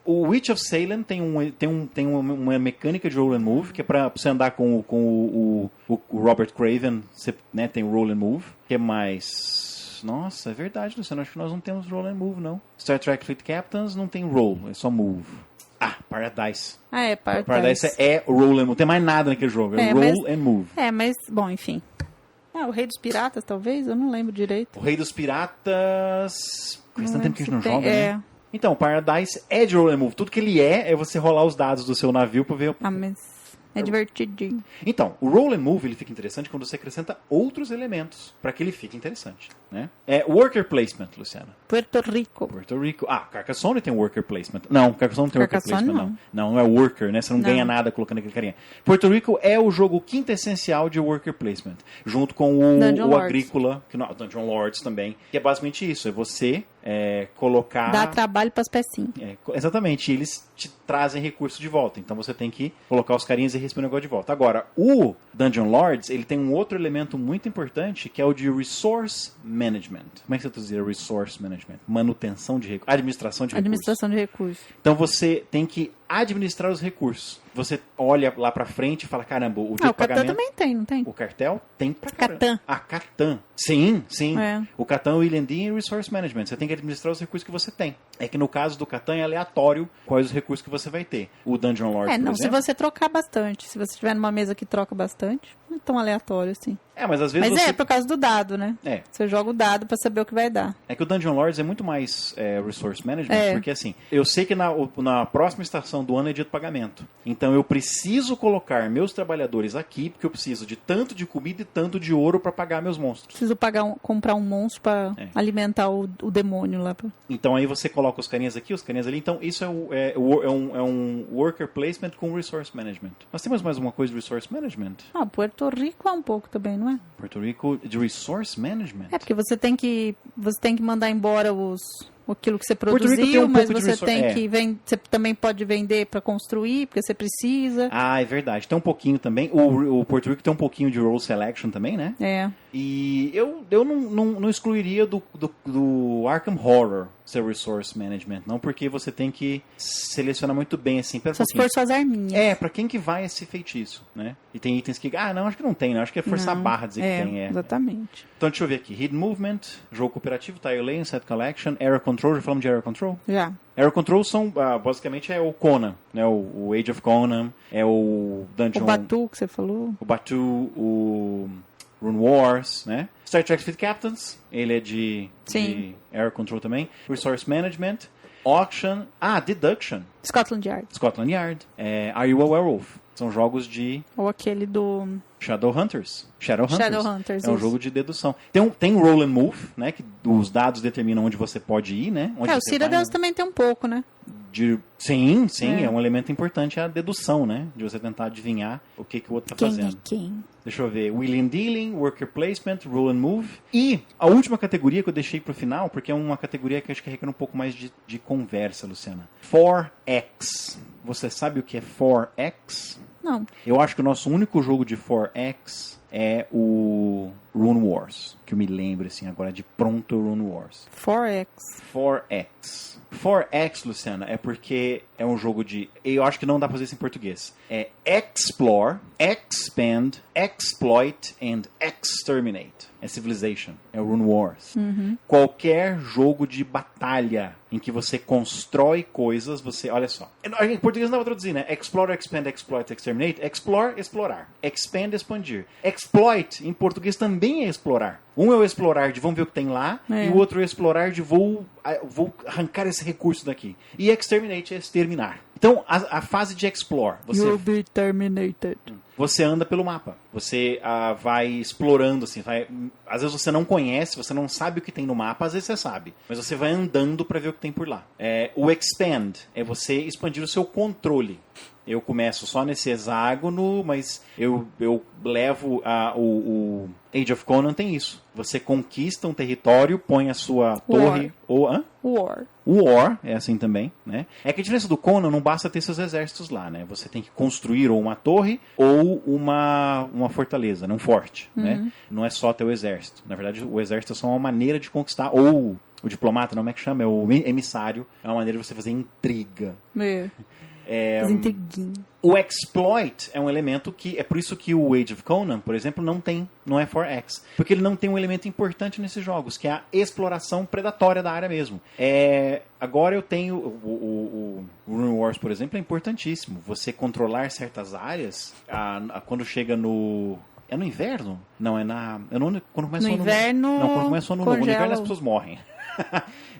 Witch of Salem tem uma mecânica de roll and move, que é pra você andar com o Robert Craven, você, né, tem o roll and move. O que mais? Nossa, é verdade, Luciano. Acho que nós não temos roll and move, não. Star Trek Fleet Captains não tem roll, é só move. Paradise. Paradise. Paradise é roll and move. Não tem mais nada naquele jogo. É roll and move. Mas, bom, enfim. O Rei dos Piratas, talvez? Eu não lembro direito. O Rei dos Piratas... Faz tanto tempo que a gente não joga, né? Então, Paradise é de roll and move. Tudo que ele é você rolar os dados do seu navio pra ver... Mas é divertidinho. Então, o roll and move ele fica interessante quando você acrescenta outros elementos para que ele fique interessante, né? É worker placement, Luciana. Puerto Rico. Carcassonne tem worker placement. Não, Carcassonne não tem worker placement, não é worker, né? Você não ganha nada colocando aquele carinha. Puerto Rico é o jogo quintessencial de worker placement, junto com o Agrícola, Dungeon Lords também, que é basicamente isso, é você colocar... Dá trabalho para as pecinhas. Exatamente, eles te trazem recursos de volta, então você tem que colocar os carinhas e receber o negócio de volta. Agora, o Dungeon Lords, ele tem um outro elemento muito importante, que é o de Resource Management. Como é que você traduzir Resource Management? Manutenção de recursos. Administração de recursos. Então você tem que administrar os recursos. Você olha lá pra frente e fala, caramba, o dia de pagamento... O Catan também tem, não tem? O cartel tem pra caramba. Catan. Catan. Sim. O Catan, o William Dean e o Resource Management. Você tem que administrar os recursos que você tem. É que no caso do Catan é aleatório quais os recursos que você vai ter. O Dungeon Lord, por exemplo... se você trocar bastante. Se você tiver numa mesa que troca bastante, não é tão aleatório assim. Mas às vezes por causa do dado, né? Você joga o dado pra saber o que vai dar. É que o Dungeon Lords é muito mais Resource Management, porque assim, eu sei que na próxima estação do ano é dia de pagamento. Então eu preciso colocar meus trabalhadores aqui, porque eu preciso de tanto de comida e tanto de ouro para pagar meus monstros. Preciso comprar um monstro para alimentar o demônio lá. Então aí você coloca os carinhas aqui, os carinhas ali. Então isso é um worker placement com resource management. Nós temos mais uma coisa de resource management? Puerto Rico é um pouco também, não é? Puerto Rico de resource management? Porque você tem que mandar embora aquilo que você produziu, mas você tem que você também pode vender para construir, porque você precisa. É verdade. Tem um pouquinho também. O Puerto Rico tem um pouquinho de role selection também, né? E eu não excluiria do Arkham Horror ser resource management, não, porque você tem que selecionar muito bem, assim, só se for suas arminhas. Pra quem que vai esse feitiço, né? E tem itens que, não, acho que não tem, não. Acho que é forçar a barra dizer que tem. Exatamente. Então, deixa eu ver aqui. Hidden Movement, jogo cooperativo, Tile Lane, Set Collection, Area Control, já falamos de Area Control? Já. Area Control são, basicamente, é o Conan, né? O Age of Conan, é o Dungeon... O Batu, que você falou. O Batu, o Rune Wars, né? Star Trek Fleet Captains, ele é de Area Control também. Resource Management, Auction, Deduction. Scotland Yard. Are You a Werewolf? São jogos de... Ou aquele do... Shadowhunters. Shadowhunters. É um jogo de dedução. Tem roll and move, né? Que os dados determinam onde você pode ir, né? O Citadels também tem um pouco, né? Sim, é um elemento importante, a dedução, né? De você tentar adivinhar o que o outro tá fazendo. Quem? Deixa eu ver. Wheeling and Dealing, Worker Placement, Roll and Move. E a última categoria que eu deixei pro final, porque é uma categoria que eu acho que requer um pouco mais de conversa, Luciana. 4X. Você sabe o que é 4X? Não. Eu acho que o nosso único jogo de 4X é o Rune Wars. Que eu me lembro, assim, agora de pronto, o Rune Wars. 4X, Luciana, é porque é um jogo de... Eu acho que não dá pra fazer isso em português. É Explore, Expand, Exploit and Exterminate. É Civilization. É o Rune Wars. Qualquer jogo de batalha em que você constrói coisas, você... Olha só. Em português não dá pra traduzir, né? Explore, Expand, Exploit, Exterminate. Explore, explorar. Expand, expandir. Exploit, em português, também é explorar. Um é o explorar de vamos ver o que tem lá, e o outro é o explorar de vou arrancar esse recurso daqui. E exterminate é exterminar. Então, a fase de explore. You'll be terminated. Você anda pelo mapa. Você vai explorando, assim. Às vezes você não conhece, você não sabe o que tem no mapa, às vezes você sabe. Mas você vai andando para ver o que tem por lá. O expand é você expandir o seu controle. Eu começo só nesse hexágono, mas eu levo o Age of Conan tem isso. Você conquista um território, põe a sua torre... War, é assim também, né? É que a diferença do Conan não basta ter seus exércitos lá, né? Você tem que construir ou uma torre ou uma fortaleza, um forte, né? Não é só ter o exército. Na verdade, o exército é só uma maneira de conquistar, ou o diplomata, não é que chama, é o emissário, é uma maneira de você fazer intriga. O exploit é um elemento que... É por isso que o Age of Conan, por exemplo, não é 4X. Porque ele não tem um elemento importante nesses jogos, que é a exploração predatória da área mesmo. Agora eu tenho... O Rune Wars, por exemplo, é importantíssimo. Você controlar certas áreas, quando chega no... É no inverno? Não, quando começa no inverno... Não, quando começa o ano novo. No inverno as pessoas morrem.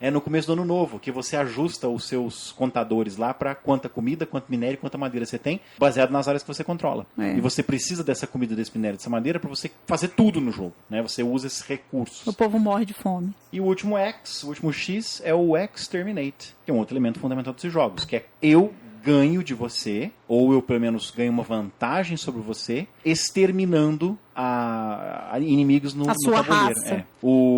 É no começo do ano novo, que você ajusta os seus contadores lá para quanta comida, quanto minério, quanta madeira você tem, baseado nas áreas que você controla. E você precisa dessa comida, desse minério, dessa madeira para você fazer tudo no jogo, né? Você usa esses recursos. O povo morre de fome. E o último X é o Exterminate, que é um outro elemento fundamental desses jogos, que é eu ganho de você, ou eu pelo menos ganho uma vantagem sobre você, exterminando inimigos no tabuleiro. Raça.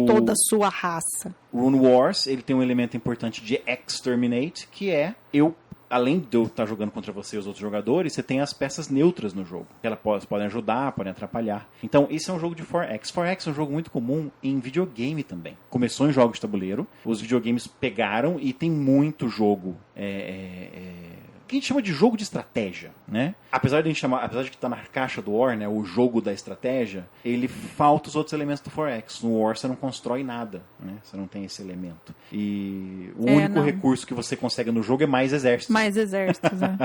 Toda a sua raça. Rune Wars, ele tem um elemento importante de exterminate, que é além de eu estar jogando contra você e os outros jogadores, você tem as peças neutras no jogo. Elas podem ajudar, podem atrapalhar. Então, esse é um jogo de 4X. 4X é um jogo muito comum em videogame também. Começou em jogos de tabuleiro, os videogames pegaram e tem muito jogo que a gente chama de jogo de estratégia, né? Apesar de que tá na caixa do War, né, o jogo da estratégia, ele falta os outros elementos do 4X. No War você não constrói nada, né? Você não tem esse elemento. E o único recurso que você consegue no jogo é mais exércitos. Mais exércitos, né?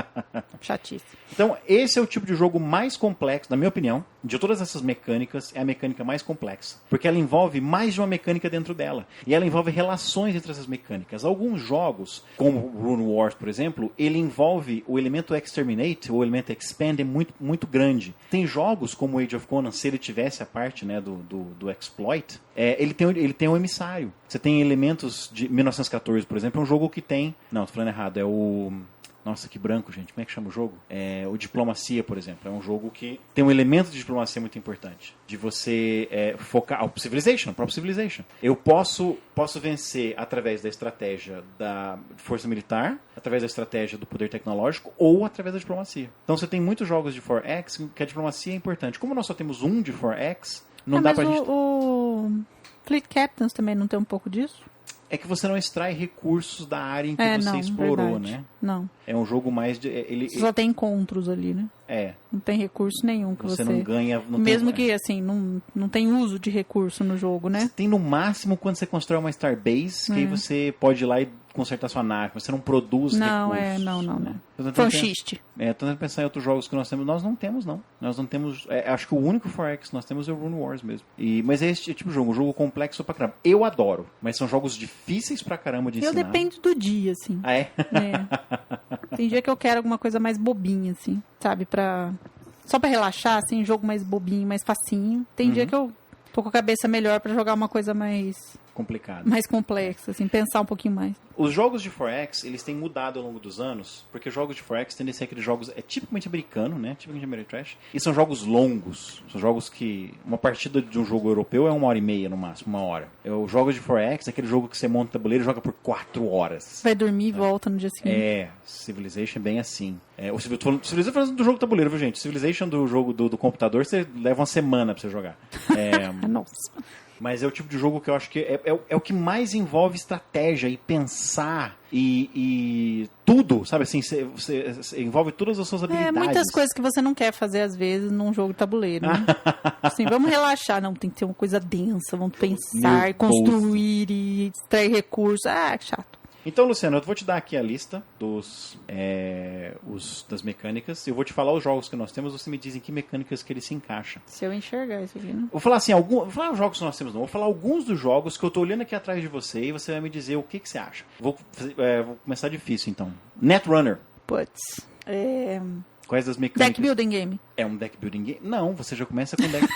Chatice. Então, esse é o tipo de jogo mais complexo, na minha opinião, de todas essas mecânicas, é a mecânica mais complexa. Porque ela envolve mais de uma mecânica dentro dela. E ela envolve relações entre essas mecânicas. Alguns jogos, como Rune Wars, por exemplo, ele envolve o elemento Exterminate, ou o elemento Expand, é muito, muito grande. Tem jogos como Age of Conan, se ele tivesse a parte, né, do Exploit, ele tem um emissário. Você tem elementos de 1914, por exemplo, é um jogo que tem... Não, tô falando errado, é o... Nossa, que branco, gente. Como é que chama o jogo? O Diplomacia, por exemplo. É um jogo que tem um elemento de diplomacia muito importante. De você focar... O próprio Civilization. Eu posso vencer através da estratégia da força militar, através da estratégia do poder tecnológico ou através da diplomacia. Então você tem muitos jogos de 4X que a diplomacia é importante. Como nós só temos um de 4X, não dá pra gente... O Fleet Captains também não tem um pouco disso? É que você não extrai recursos da área em que você explorou, verdade. né? Não. É um jogo mais de... Você só tem encontros ali, né? Não tem recurso nenhum que você... não ganha... Mesmo que, assim, não tem uso de recurso no jogo, né? Você tem no máximo quando você constrói uma Starbase, que aí você pode ir lá e consertar sua nave. Você não produz recursos. Não. Foi um xiste. Tô tentando pensar em outros jogos que nós temos. Nós não temos, não. Nós não temos... acho que o único 4X que nós temos é o Rune Wars mesmo. Mas é esse tipo de jogo. Um jogo complexo pra caramba. Eu adoro. Mas são jogos difíceis pra caramba de ensinar. Depende do dia, assim. Tem dia que eu quero alguma coisa mais bobinha, assim. Sabe? Só pra relaxar, assim. Um jogo mais bobinho, mais facinho. Tem dia que eu tô com a cabeça melhor pra jogar uma coisa mais... complicado. Mais complexa, assim, pensar um pouquinho mais. Os jogos de 4X, eles têm mudado ao longo dos anos, porque jogos de 4X tendem a ser aqueles jogos, tipicamente americano, né? Tipicamente Ameritrash. E são jogos longos. São jogos que... Uma partida de um jogo europeu é 1h30 no máximo, 1 hora. Os jogos de 4X é aquele jogo que você monta o tabuleiro e joga por 4 horas. Vai dormir e volta no dia seguinte. Civilization é bem assim. Civilization é falando do jogo tabuleiro, viu, gente? Civilization do jogo do computador, você leva uma semana pra você jogar. Nossa. Mas é o tipo de jogo que eu acho que é o que mais envolve estratégia e pensar e tudo, sabe assim, você envolve todas as suas habilidades. Muitas coisas que você não quer fazer às vezes num jogo de tabuleiro, né? Assim, vamos relaxar, não, tem que ter uma coisa densa, vamos pensar, construir e extrair recursos. Chato. Então, Luciano, eu vou te dar aqui a lista das mecânicas. Eu vou te falar os jogos que nós temos, você me diz em que mecânicas que ele se encaixa. Se eu enxergar isso aqui, né? Vou falar assim, vou falar os jogos que nós temos, não. Vou falar alguns dos jogos que eu tô olhando aqui atrás de você e você vai me dizer o que você acha. Vou começar difícil, então. Netrunner. Putz. Quais das mecânicas? Deck building game. É um deck building game? Não, você já começa com deck...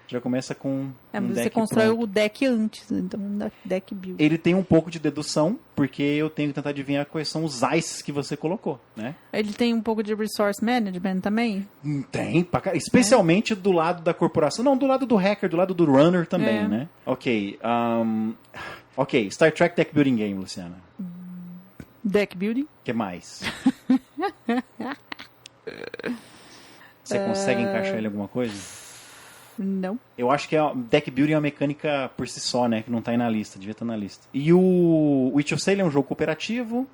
já começa com mas um você deck constrói pronto. o deck antes, então deck build. Ele tem um pouco de dedução, porque eu tenho que tentar adivinhar quais são os ices que você colocou, né? Ele tem um pouco de resource management também? Tem, especialmente do lado da corporação. Não, do lado do hacker, do lado do runner também, né? Ok, Star Trek Deck Building Game, Luciana. Deck building? O que mais? Você consegue encaixar ele em alguma coisa? Não. Eu acho que deck building é uma mecânica por si só, né? Que não tá aí na lista, devia estar na lista. E o Witch of Salem é um jogo cooperativo.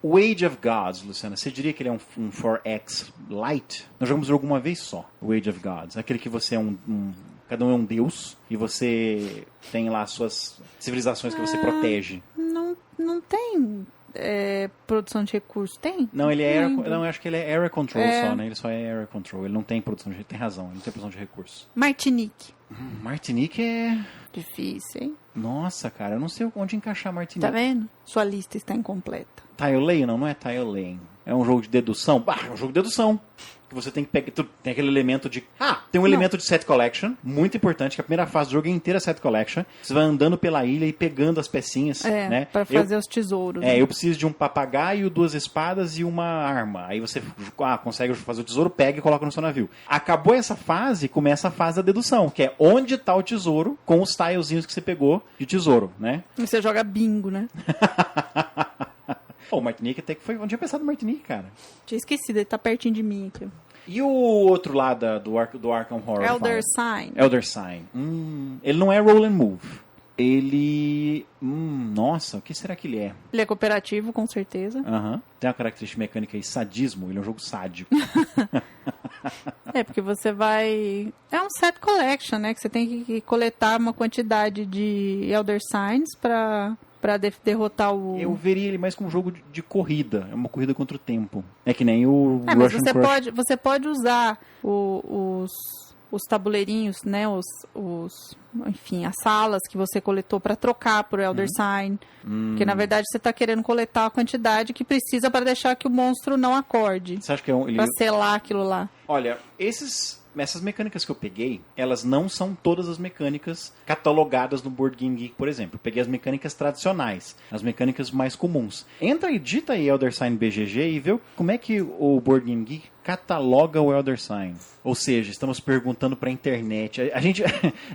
O Age of Gods, Luciana, você diria que ele é um 4X Lite? Nós jogamos o jogo uma vez só, o Age of Gods. Aquele que você é cada um é um deus e você tem lá as suas civilizações que você protege. Não tem produção de recursos, tem? Não, ele é eu acho que ele é Area Control É. só, né? Ele só é Area Control, ele não tem produção de... Tem razão, ele não tem produção de recursos. Martinique. Martinique é... Difícil, hein? Nossa, cara, eu não sei onde encaixar Martinique. Tá vendo? Sua lista está incompleta. Tile Lane? Não é Tile Lane. É um jogo de dedução? É um jogo de dedução. Que você tem que pegar... Tem aquele elemento de... tem um elemento de set collection, muito importante, que a primeira fase do jogo é inteira set collection. Você vai andando pela ilha e pegando as pecinhas, né? Pra fazer os tesouros. né? Eu preciso de um papagaio, 2 espadas e uma arma. Aí você consegue fazer o tesouro, pega e coloca no seu navio. Acabou essa fase, começa a fase da dedução, que é onde tá o tesouro com os tilezinhos que você pegou de tesouro, né? E você joga bingo, né? Pô, o Martinique até que foi... Eu não tinha pensado no Martinique, cara. Tinha esquecido, ele tá pertinho de mim aqui. E o outro lá do Arkham Horror? Elder fala? Sign. Elder Sign. Ele não é roll and move. Ele... nossa, o que será que ele é? Ele é cooperativo, com certeza. Tem uma característica mecânica aí, sadismo. Ele é um jogo sádico. Porque você vai... É um set collection, né? Que você tem que coletar uma quantidade de Elder Signs pra derrotar o... Eu veria ele mais como um jogo de corrida. É uma corrida contra o tempo. É que nem o mas Russian Crush. você pode usar os tabuleirinhos, né? Enfim, as salas que você coletou para trocar por Elder Sign. Porque, na verdade, você está querendo coletar a quantidade que precisa para deixar que o monstro não acorde. Você acha que Para selar aquilo lá. Olha, essas mecânicas que eu peguei, elas não são todas as mecânicas catalogadas no Board Game Geek, por exemplo. Eu peguei as mecânicas tradicionais, as mecânicas mais comuns. Entra e digita aí Elder Sign BGG e vê como é que o Board Game Geek cataloga o Elder Sign. Ou seja, estamos perguntando para a internet. A gente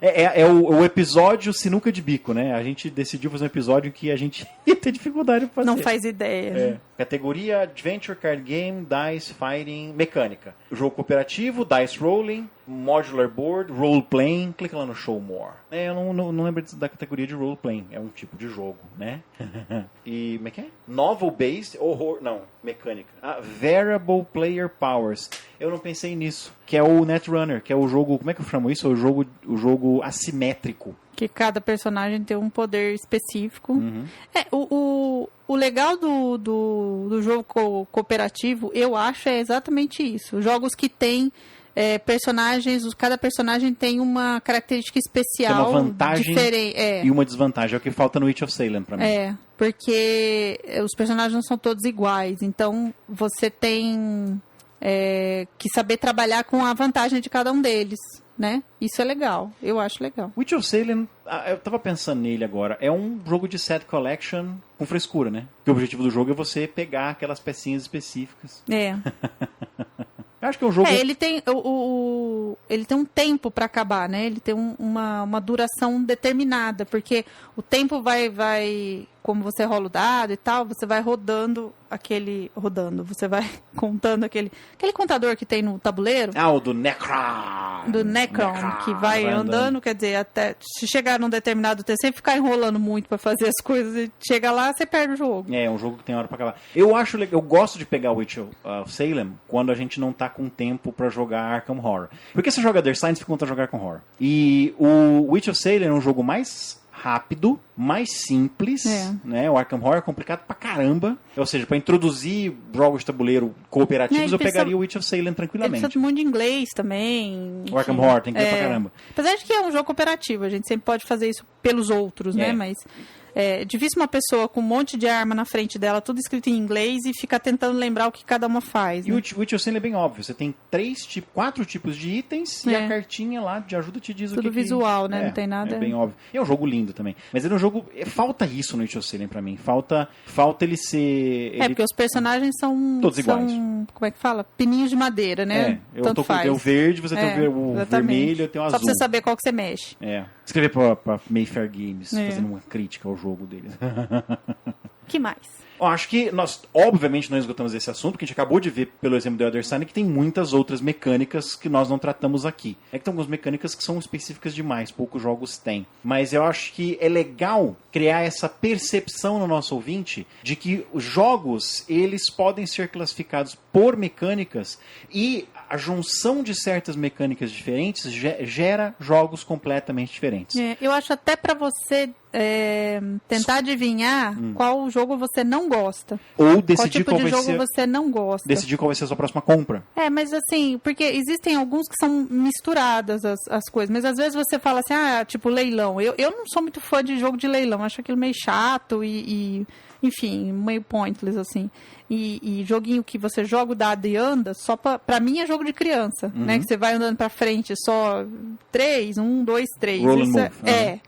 é o episódio sinuca de bico, né? A gente decidiu fazer um episódio em que a gente ia ter dificuldade para fazer. Não faz ideia. Né? Categoria Adventure Card Game, Dice Fighting, Mecânica. Jogo cooperativo, Dice Rolling, Modular Board, Role Playing. Clica lá no Show More. Eu não lembro da categoria de Role Playing. É um tipo de jogo, né? E como é que é? Novel Based, Horror... Não, Mecânica. Variable Player Powers. Eu não pensei nisso. Que é o Netrunner, que é o jogo... Como é que eu chamo isso? É o jogo assimétrico. Que cada personagem tem um poder específico. O legal do jogo cooperativo, eu acho, é exatamente isso. Jogos que tem personagens, cada personagem tem uma característica especial. Tem uma vantagem diferente, e uma desvantagem. É o que falta no Witch of Salem pra mim. Porque os personagens não são todos iguais. Então, você tem que saber trabalhar com a vantagem de cada um deles. Né? Isso é legal, eu acho legal. Witch of Salem, eu tava pensando nele agora, é um jogo de set collection com frescura, né? Porque o objetivo do jogo é você pegar aquelas pecinhas específicas. Eu acho que é um jogo... ele tem ele tem um tempo para acabar, né? Ele tem uma duração determinada, porque o tempo vai como você rola o dado e tal, você vai você vai contando aquele contador que tem no tabuleiro. O do Necron. Do Necron, que vai andando, quer dizer, até se chegar num determinado tempo, sem ficar enrolando muito para fazer as coisas, e chega lá, você perde o jogo. É um jogo que tem hora para acabar. Eu gosto de pegar o Witch of Salem quando a gente não tá com tempo para jogar Arkham Horror. Porque você joga Elder Sign, você fica com vontade de jogar Arkham Horror. E o Witch of Salem é um jogo mais rápido, mais simples, né? O Arkham Horror é complicado pra caramba. Ou seja, pra introduzir jogos de tabuleiro cooperativos, eu pegaria o Witch of Salem tranquilamente. Ele precisa muito de inglês também. O Arkham Horror tem que ler pra caramba. Apesar de que é um jogo cooperativo, a gente sempre pode fazer isso pelos outros, né? Mas é difícil uma pessoa com um monte de arma na frente dela, tudo escrito em inglês, e ficar tentando lembrar o que cada uma faz. E o Witch of Salem é bem óbvio. Você tem 4 tipos de itens e a cartinha lá de ajuda te diz tudo o que... Tudo visual, né? Não tem nada... É bem óbvio. E é um jogo lindo também. Mas ele é um jogo... Falta isso no Witch of Salem pra mim. Falta ele ser... porque os personagens são... Todos iguais. Como é que fala? Pininhos de madeira, né? Eu tô com o verde, você tem o vermelho, eu tenho o azul. Só pra você saber qual que você mexe. Escrever pra Mayfair Games, fazendo uma crítica ao jogo deles. Que mais? Eu acho que nós, obviamente, não esgotamos esse assunto, porque a gente acabou de ver, pelo exemplo do Other Side, que tem muitas outras mecânicas que nós não tratamos aqui. É que tem algumas mecânicas que são específicas demais, poucos jogos têm. Mas eu acho que é legal criar essa percepção no nosso ouvinte de que os jogos, eles podem ser classificados por mecânicas e a junção de certas mecânicas diferentes gera jogos completamente diferentes. Eu acho até para você tentar adivinhar qual jogo você não gosta. Ou decidir qual tipo de jogo você não gosta. Decidir qual vai ser a sua próxima compra. Mas assim, porque existem alguns que são misturadas as coisas, mas às vezes você fala assim, tipo leilão. Eu não sou muito fã de jogo de leilão, acho aquilo meio chato e enfim, meio pointless, assim. E joguinho que você joga o dado e anda, só pra mim é jogo de criança, né? Que você vai andando pra frente só 3, 1, 2, 3. Roll and move.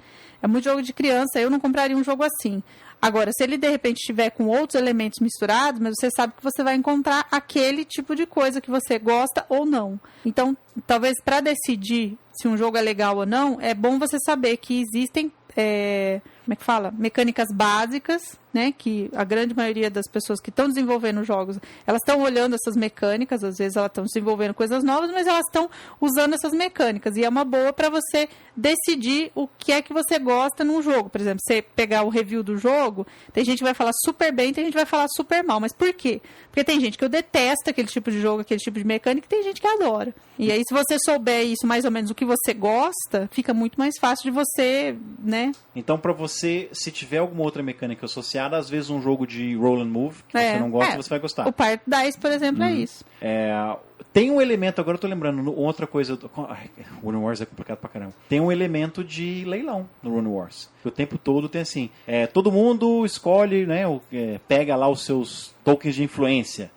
É muito jogo de criança, eu não compraria um jogo assim. Agora, se ele de repente estiver com outros elementos misturados, mas você sabe que você vai encontrar aquele tipo de coisa que você gosta ou não. Então, talvez para decidir se um jogo é legal ou não, é bom você saber que existem como é que fala? Mecânicas básicas, né? Que a grande maioria das pessoas que estão desenvolvendo jogos, elas estão olhando essas mecânicas, às vezes elas estão desenvolvendo coisas novas, mas elas estão usando essas mecânicas. E é uma boa para você decidir o que é que você gosta num jogo. Por exemplo, você pegar o review do jogo, tem gente que vai falar super bem, tem gente que vai falar super mal. Mas por quê? Porque tem gente que detesta aquele tipo de jogo, aquele tipo de mecânica, e tem gente que adora. E aí, se você souber isso, mais ou menos, o que você gosta, fica muito mais fácil de você, né? Então, para você, se tiver alguma outra mecânica associada, às vezes um jogo de roll and move, que você não gosta, você vai gostar. O Part Dice, por exemplo, é isso. Tem um elemento, agora eu tô lembrando, outra coisa... Rune Wars é complicado pra caramba. Tem um elemento de leilão no Rune Wars. O tempo todo tem assim, todo mundo escolhe, né, pega lá os seus tokens de influência.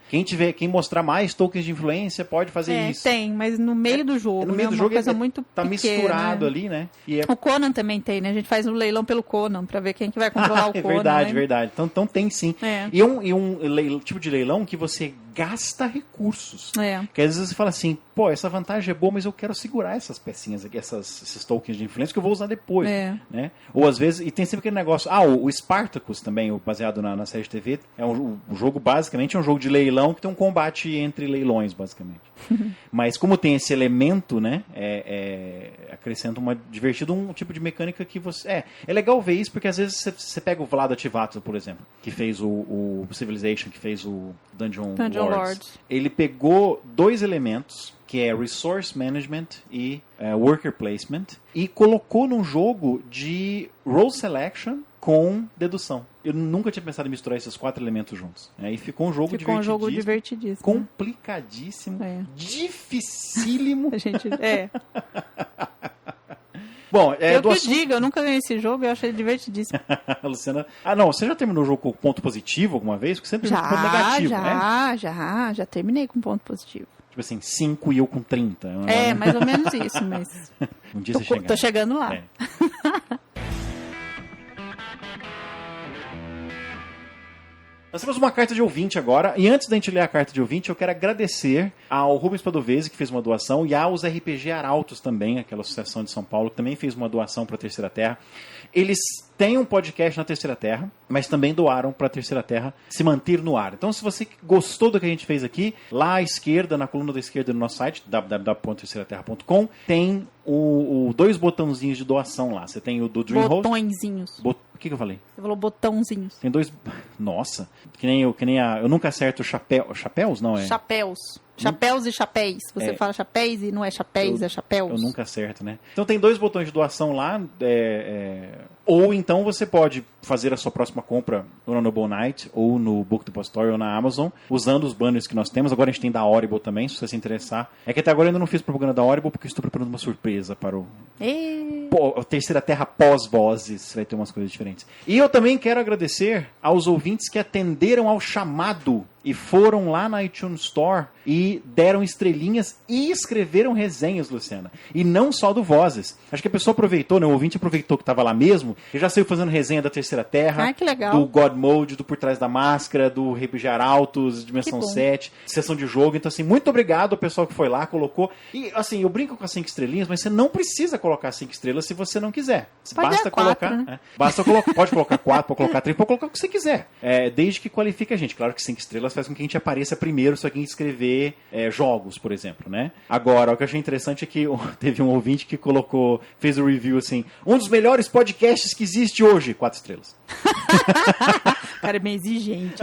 Quem mostrar mais tokens de influência pode fazer isso. Tem, mas no meio do jogo. No meio do jogo uma coisa muito tá pequena, misturado ali, né? O Conan também tem, né? A gente faz um leilão pelo Conan, pra ver quem que vai controlar o Conan. Verdade. Então tem sim. E um tipo de leilão que você gasta recursos. Que às vezes você fala assim, essa vantagem é boa, mas eu quero segurar essas pecinhas aqui, esses tokens de influência que eu vou usar depois. Né? Ou às vezes, e tem sempre aquele negócio, o Spartacus também, baseado na série de TV, o jogo basicamente é um jogo de leilão que tem um combate entre leilões, basicamente. Mas como tem esse elemento, né, acrescenta um tipo de mecânica que você... É legal ver isso, porque às vezes você pega o Vlad Ativato, por exemplo, que fez o Civilization, que fez o Dungeon Lords. Ele pegou 2 elementos, que é Resource Management e Worker Placement, e colocou num jogo de Role Selection com dedução. Eu nunca tinha pensado em misturar esses 4 elementos juntos. E ficou um jogo divertidíssimo. Complicadíssimo. Dificílimo. Bom, eu que digo, eu nunca ganhei esse jogo, eu achei divertidíssimo. Luciana... não, você já terminou o jogo com ponto positivo alguma vez? Porque sempre com ponto negativo, né? Já terminei com ponto positivo. Tipo assim, 5 e eu com 30. Mais ou menos isso, mas... Um dia você chegar. Tô chegando lá. Nós temos uma carta de ouvinte agora, e antes da gente ler a carta de ouvinte, eu quero agradecer ao Rubens Padovese, que fez uma doação, e aos RPG Arautos também, aquela associação de São Paulo, que também fez uma doação para a Terceira Terra. Eles têm um podcast na Terceira Terra, mas também doaram para a Terceira Terra se manter no ar. Então, se você gostou do que a gente fez aqui, lá à esquerda, na coluna da esquerda do nosso site, www.terceiraterra.com, tem 2 botãozinhos de doação lá. Você tem o do DreamHost. Botõezinhos. O que eu falei? Você falou botãozinhos. Tem 2... Nossa. Eu nunca acerto chapéus, não é? Chapéus. Chapéus e chapéus. Você fala chapéus e não é chapéus, é chapéus. Eu nunca acerto, né? Então tem 2 botões de doação lá. Ou então você pode fazer a sua próxima compra no Noble Night, ou no Book Depository, ou na Amazon, usando os banners que nós temos. Agora a gente tem da Audible também, se você se interessar. É que até agora eu ainda não fiz propaganda da Audible, porque eu estou preparando uma surpresa para a Terceira Terra pós-vozes. Vai ter umas coisas diferentes. E eu também quero agradecer aos ouvintes que atenderam ao chamado e foram lá na iTunes Store e deram estrelinhas e escreveram resenhas, Luciana. E não só do Vozes. Acho que a pessoa aproveitou, né? O ouvinte aproveitou que estava lá mesmo e já saiu fazendo resenha da Terceira Terra, que legal. do God Mode, do Por Trás da Máscara, do Repudiar Altos, Dimensão 7, sessão de jogo. Então, assim, muito obrigado ao pessoal que foi lá, colocou. E, assim, eu brinco com as 5 estrelinhas, mas você não precisa colocar 5 estrelas se você não quiser. Basta colocar. 4, né? Pode colocar 4, pode colocar 3, pode colocar o que você quiser. Desde que qualifique a gente. Claro que 5 estrelas faz com que a gente apareça primeiro, só quem escrever jogos, por exemplo, né? Agora, o que eu achei interessante é que teve um ouvinte que fez um review assim, um dos melhores podcasts que existe hoje, 4 estrelas. Cara, é meio exigente.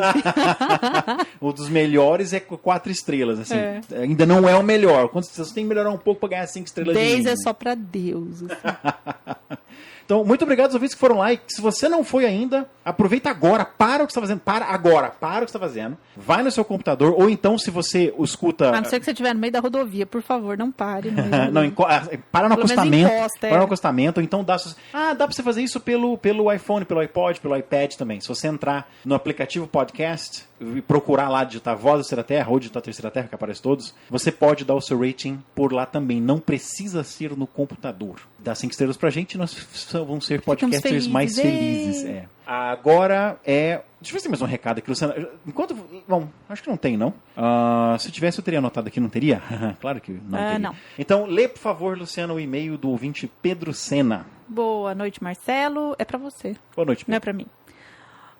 Um dos melhores é 4 estrelas, assim. Ainda não é o melhor. Quantas você tem que melhorar um pouco para ganhar 5 estrelas 10 é só pra Deus. Assim. Então, muito obrigado aos ouvintes que foram lá. E se você não foi ainda, aproveita agora, para o que você está fazendo. Para o que você está fazendo. Vai no seu computador, ou então se você escuta... A não ser que você estiver no meio da rodovia, por favor, não pare. Não, para no acostamento. Para no acostamento, ou então dá para você fazer isso pelo iPhone, pelo iPod, pelo iPad também. Se você entrar no aplicativo podcast e procurar lá, digitar Voz da Terceira Terra ou digitar Terceira Terra, que aparece todos, você pode dar o seu rating por lá também. Não precisa ser no computador. Dá 5 estrelas pra gente e nós vamos ser podcasters mais felizes. Agora deixa eu ver se tem mais um recado aqui, Luciana. Bom, acho que não tem, não. Se tivesse, eu teria anotado aqui, não teria? Claro que não teria. Não. Então, lê, por favor, Luciana, o e-mail do ouvinte Pedro Sena. Boa noite, Marcelo. É pra você. Boa noite, Pedro. Não é pra mim.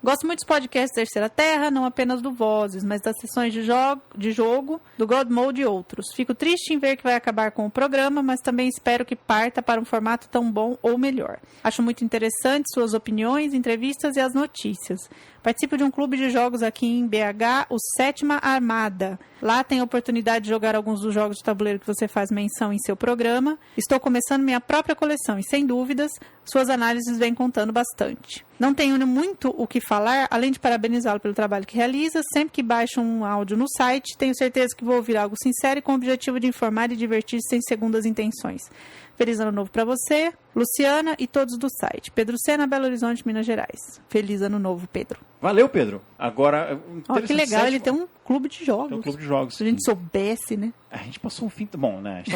Gosto muito dos podcasts Terceira Terra, não apenas do Vozes, mas das sessões de jogo, do God Mode e outros. Fico triste em ver que vai acabar com o programa, mas também espero que parta para um formato tão bom ou melhor. Acho muito interessante suas opiniões, entrevistas e as notícias. Participo de um clube de jogos aqui em BH, o Sétima Armada. Lá tem a oportunidade de jogar alguns dos jogos de tabuleiro que você faz menção em seu programa. Estou começando minha própria coleção e, sem dúvidas, suas análises vêm contando bastante. Não tenho muito o que falar, além de parabenizá-lo pelo trabalho que realiza. Sempre que baixo um áudio no site, tenho certeza que vou ouvir algo sincero e com o objetivo de informar e divertir sem segundas intenções. Feliz ano novo para você, Luciana e todos do site. Pedro Sena, Belo Horizonte, Minas Gerais. Feliz ano novo, Pedro. Valeu, Pedro. Agora, que legal, ele tem um clube de jogos. Tem um clube de jogos. Se a gente soubesse, né? A gente passou um fim... Bom, né? A gente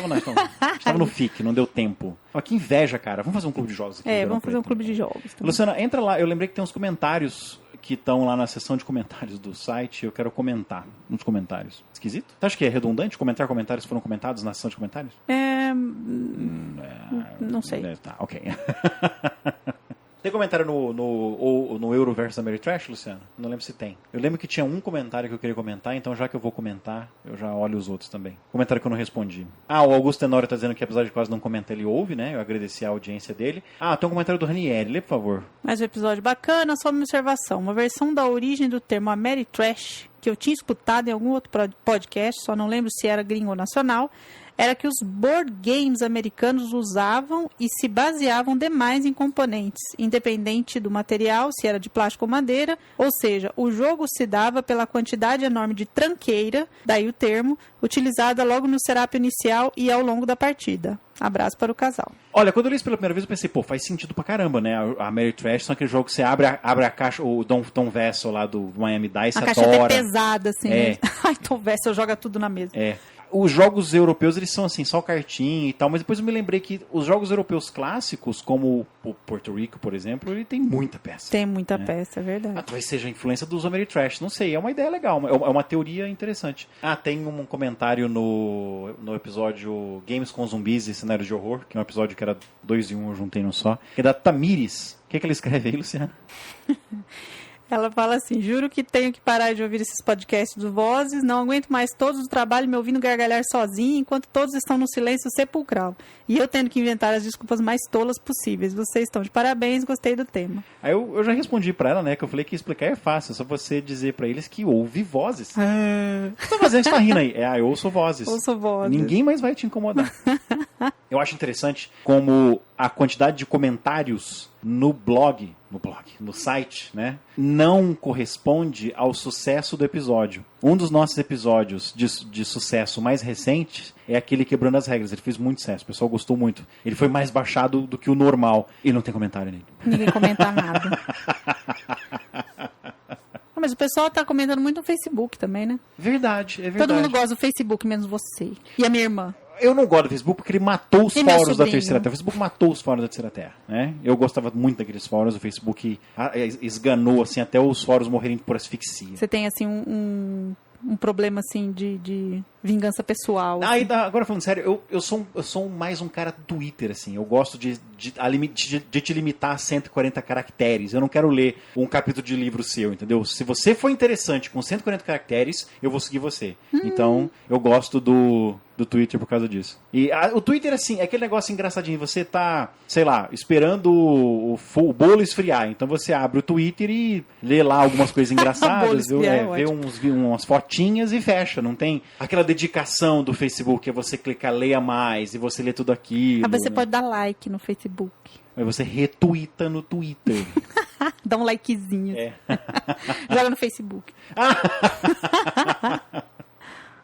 estava no FIC, não deu tempo. Que inveja, cara. Vamos fazer um clube de jogos aqui. Vamos fazer um clube de jogos. Também. Luciana, entra lá. Eu lembrei que tem uns comentários que estão lá na seção de comentários do site. Eu quero comentar nos comentários. Esquisito? Você acha que é redundante comentar comentários que foram comentados na seção de comentários? Não sei. Tá, ok. Tem comentário no Euroverse Ameritrash, Luciano? Não lembro se tem. Eu lembro que tinha um comentário que eu queria comentar, então já que eu vou comentar, eu já olho os outros também. Comentário que eu não respondi. O Augusto Tenório tá dizendo que apesar de quase não comentar, ele ouve, né? Eu agradeci a audiência dele. Tem um comentário do Ranieri. Lê, por favor. Mais um episódio bacana, só uma observação. Uma versão da origem do termo Ameritrash, que eu tinha escutado em algum outro podcast, só não lembro se era gringo ou nacional, era que os board games americanos usavam e se baseavam demais em componentes, independente do material, se era de plástico ou madeira, ou seja, o jogo se dava pela quantidade enorme de tranqueira, daí o termo, utilizada logo no setup inicial e ao longo da partida. Abraço para o casal. Olha, quando eu li isso pela primeira vez, eu pensei, faz sentido pra caramba, né? A Ameritrash são aquele jogo que você abre a caixa, o Tom Vessel lá do Miami Dice, a caixa é pesada, assim. Né? Ai, Tom Vessel joga tudo na mesa. Os jogos europeus, eles são assim, só cartinha e tal, mas depois eu me lembrei que os jogos europeus clássicos, como o Porto Rico, por exemplo, ele tem muita peça. Tem muita peça, é verdade. Talvez seja a influência dos Ameritrash, não sei, é uma ideia legal, é uma teoria interessante. Tem um comentário no episódio Games com Zumbis e Cenários de Horror, que é um episódio que era 2 em 1, eu juntei num só, que é da Tamires. O que ele escreve aí, Luciana? Ela fala assim, juro que tenho que parar de ouvir esses podcasts do Vozes, não aguento mais todos o trabalho me ouvindo gargalhar sozinho, enquanto todos estão no silêncio sepulcral. E eu tendo que inventar as desculpas mais tolas possíveis. Vocês estão de parabéns, gostei do tema. Aí eu já respondi pra ela, né, que eu falei que explicar é fácil, é só você dizer pra eles que ouve vozes. Você tá fazendo, você tá rindo aí. Eu ouço vozes. Ouço vozes. Ninguém mais vai te incomodar. Eu acho interessante como a quantidade de comentários no site, né, não corresponde ao sucesso do episódio. Um dos nossos episódios de sucesso mais recentes é aquele Quebrando as Regras. Ele fez muito sucesso, o pessoal gostou muito. Ele foi mais baixado do que o normal. E não tem comentário nele. Ninguém comenta nada. Mas o pessoal tá comentando muito no Facebook também, né? Verdade, é verdade. Todo mundo gosta do Facebook, menos você. E a minha irmã. Eu não gosto do Facebook porque ele matou os E meu fóruns da sobrinho? Terceira Terra. O Facebook matou os fóruns da Terceira Terra, né? Eu gostava muito daqueles fóruns. O Facebook esganou, assim, até os fóruns morrerem por asfixia. Você tem, assim, um problema, assim, de vingança pessoal. Assim. Agora, falando sério, eu sou mais um cara Twitter, assim. Eu gosto de te limitar a 140 caracteres. Eu não quero ler um capítulo de livro seu, entendeu? Se você for interessante com 140 caracteres, eu vou seguir você. Então, eu gosto do Twitter por causa disso. E o Twitter, assim, é aquele negócio engraçadinho. Você tá, sei lá, esperando o bolo esfriar. Então você abre o Twitter e lê lá algumas coisas engraçadas, vê umas fotinhas e fecha. Não tem aquela dedicação do Facebook, que é você clicar leia mais e você lê tudo aquilo. Você pode dar like no Facebook. Aí você retuita no Twitter. Dá um likezinho. Joga no Facebook.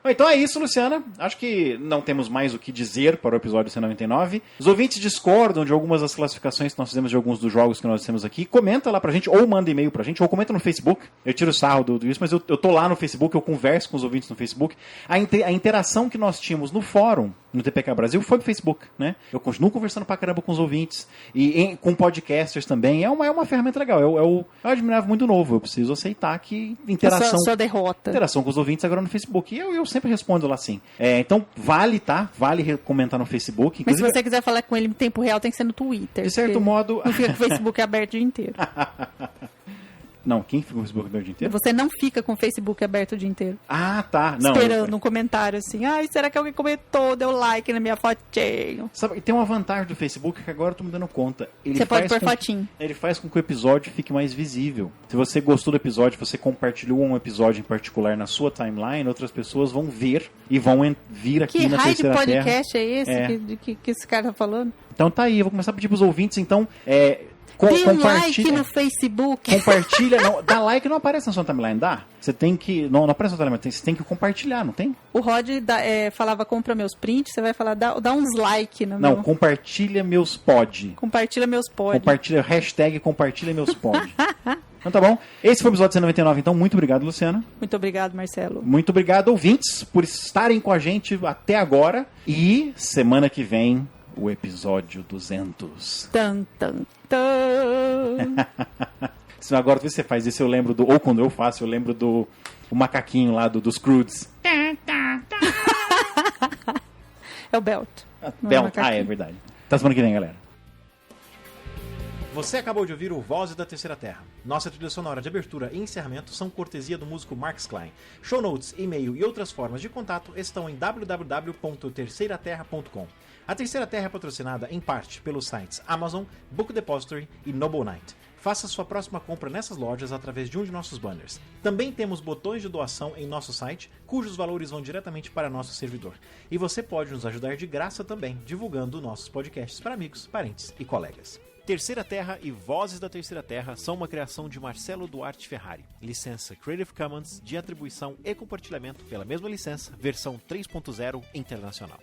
Então é isso, Luciana. Acho que não temos mais o que dizer para o episódio 199. Os ouvintes discordam de algumas das classificações que nós fizemos de alguns dos jogos que nós temos aqui. Comenta lá pra gente, ou manda e-mail pra gente, ou comenta no Facebook. Eu tiro o sarro do isso, mas eu tô lá no Facebook, eu converso com os ouvintes no Facebook. A interação que nós tínhamos no fórum, no TPK Brasil, foi pro Facebook, né? Eu continuo conversando pra caramba com os ouvintes. E com podcasters também. É uma ferramenta legal. Eu admirava muito novo. Eu preciso aceitar que interação... Sua derrota. Interação com os ouvintes agora no Facebook. E eu sempre respondo lá sim. Então, vale, tá? Vale comentar no Facebook. Mas se você quiser falar com ele em tempo real, tem que ser no Twitter. De certo modo... Não fica com o Facebook aberto o dia inteiro. Não, quem fica com o Facebook aberto o dia inteiro? Você não fica com o Facebook aberto o dia inteiro. Ah, tá. Não, esperando um comentário assim. Ai, será que alguém comentou, deu like na minha fotinho? Sabe, tem uma vantagem do Facebook que agora eu tô me dando conta. Você pode pôr fotinho. Ele faz com que o episódio fique mais visível. Se você gostou do episódio, você compartilhou um episódio em particular na sua timeline, outras pessoas vão ver e vão vir aqui na Terceira Terra. Que raio de podcast é esse que esse cara tá falando? Então tá aí, eu vou começar a pedir pros ouvintes, então... Dê like no Facebook. Compartilha. Não, dá like não aparece na sua timeline, dá? Você tem que... Não aparece na sua timeline, você tem que compartilhar, não tem? O Rod falava compra meus prints, você vai falar dá uns like no Não, compartilha meus pod. Compartilha meus pod. Compartilha, hashtag compartilha meus pod. Então tá bom. Esse foi o episódio 199, então muito obrigado, Luciana. Muito obrigado, Marcelo. Muito obrigado, ouvintes, por estarem com a gente até agora. E semana que vem... o episódio 200. Tan, tan, tan. Agora que você faz isso, eu lembro do... Ou quando eu faço, eu lembro do... O macaquinho lá dos Croods. É o Belt. Belt, é verdade. Até semana que vem, galera. Você acabou de ouvir o Vozes da Terceira Terra. Nossa trilha sonora de abertura e encerramento são cortesia do músico Marcus Klein. Show notes, e-mail e outras formas de contato estão em www.terceiraterra.com. A Terceira Terra é patrocinada em parte pelos sites Amazon, Book Depository e Noble Knight. Faça sua próxima compra nessas lojas através de um de nossos banners. Também temos botões de doação em nosso site, cujos valores vão diretamente para nosso servidor. E você pode nos ajudar de graça também, divulgando nossos podcasts para amigos, parentes e colegas. Terceira Terra e Vozes da Terceira Terra são uma criação de Marcelo Duarte Ferrari. Licença Creative Commons de atribuição e compartilhamento pela mesma licença, versão 3.0 internacional.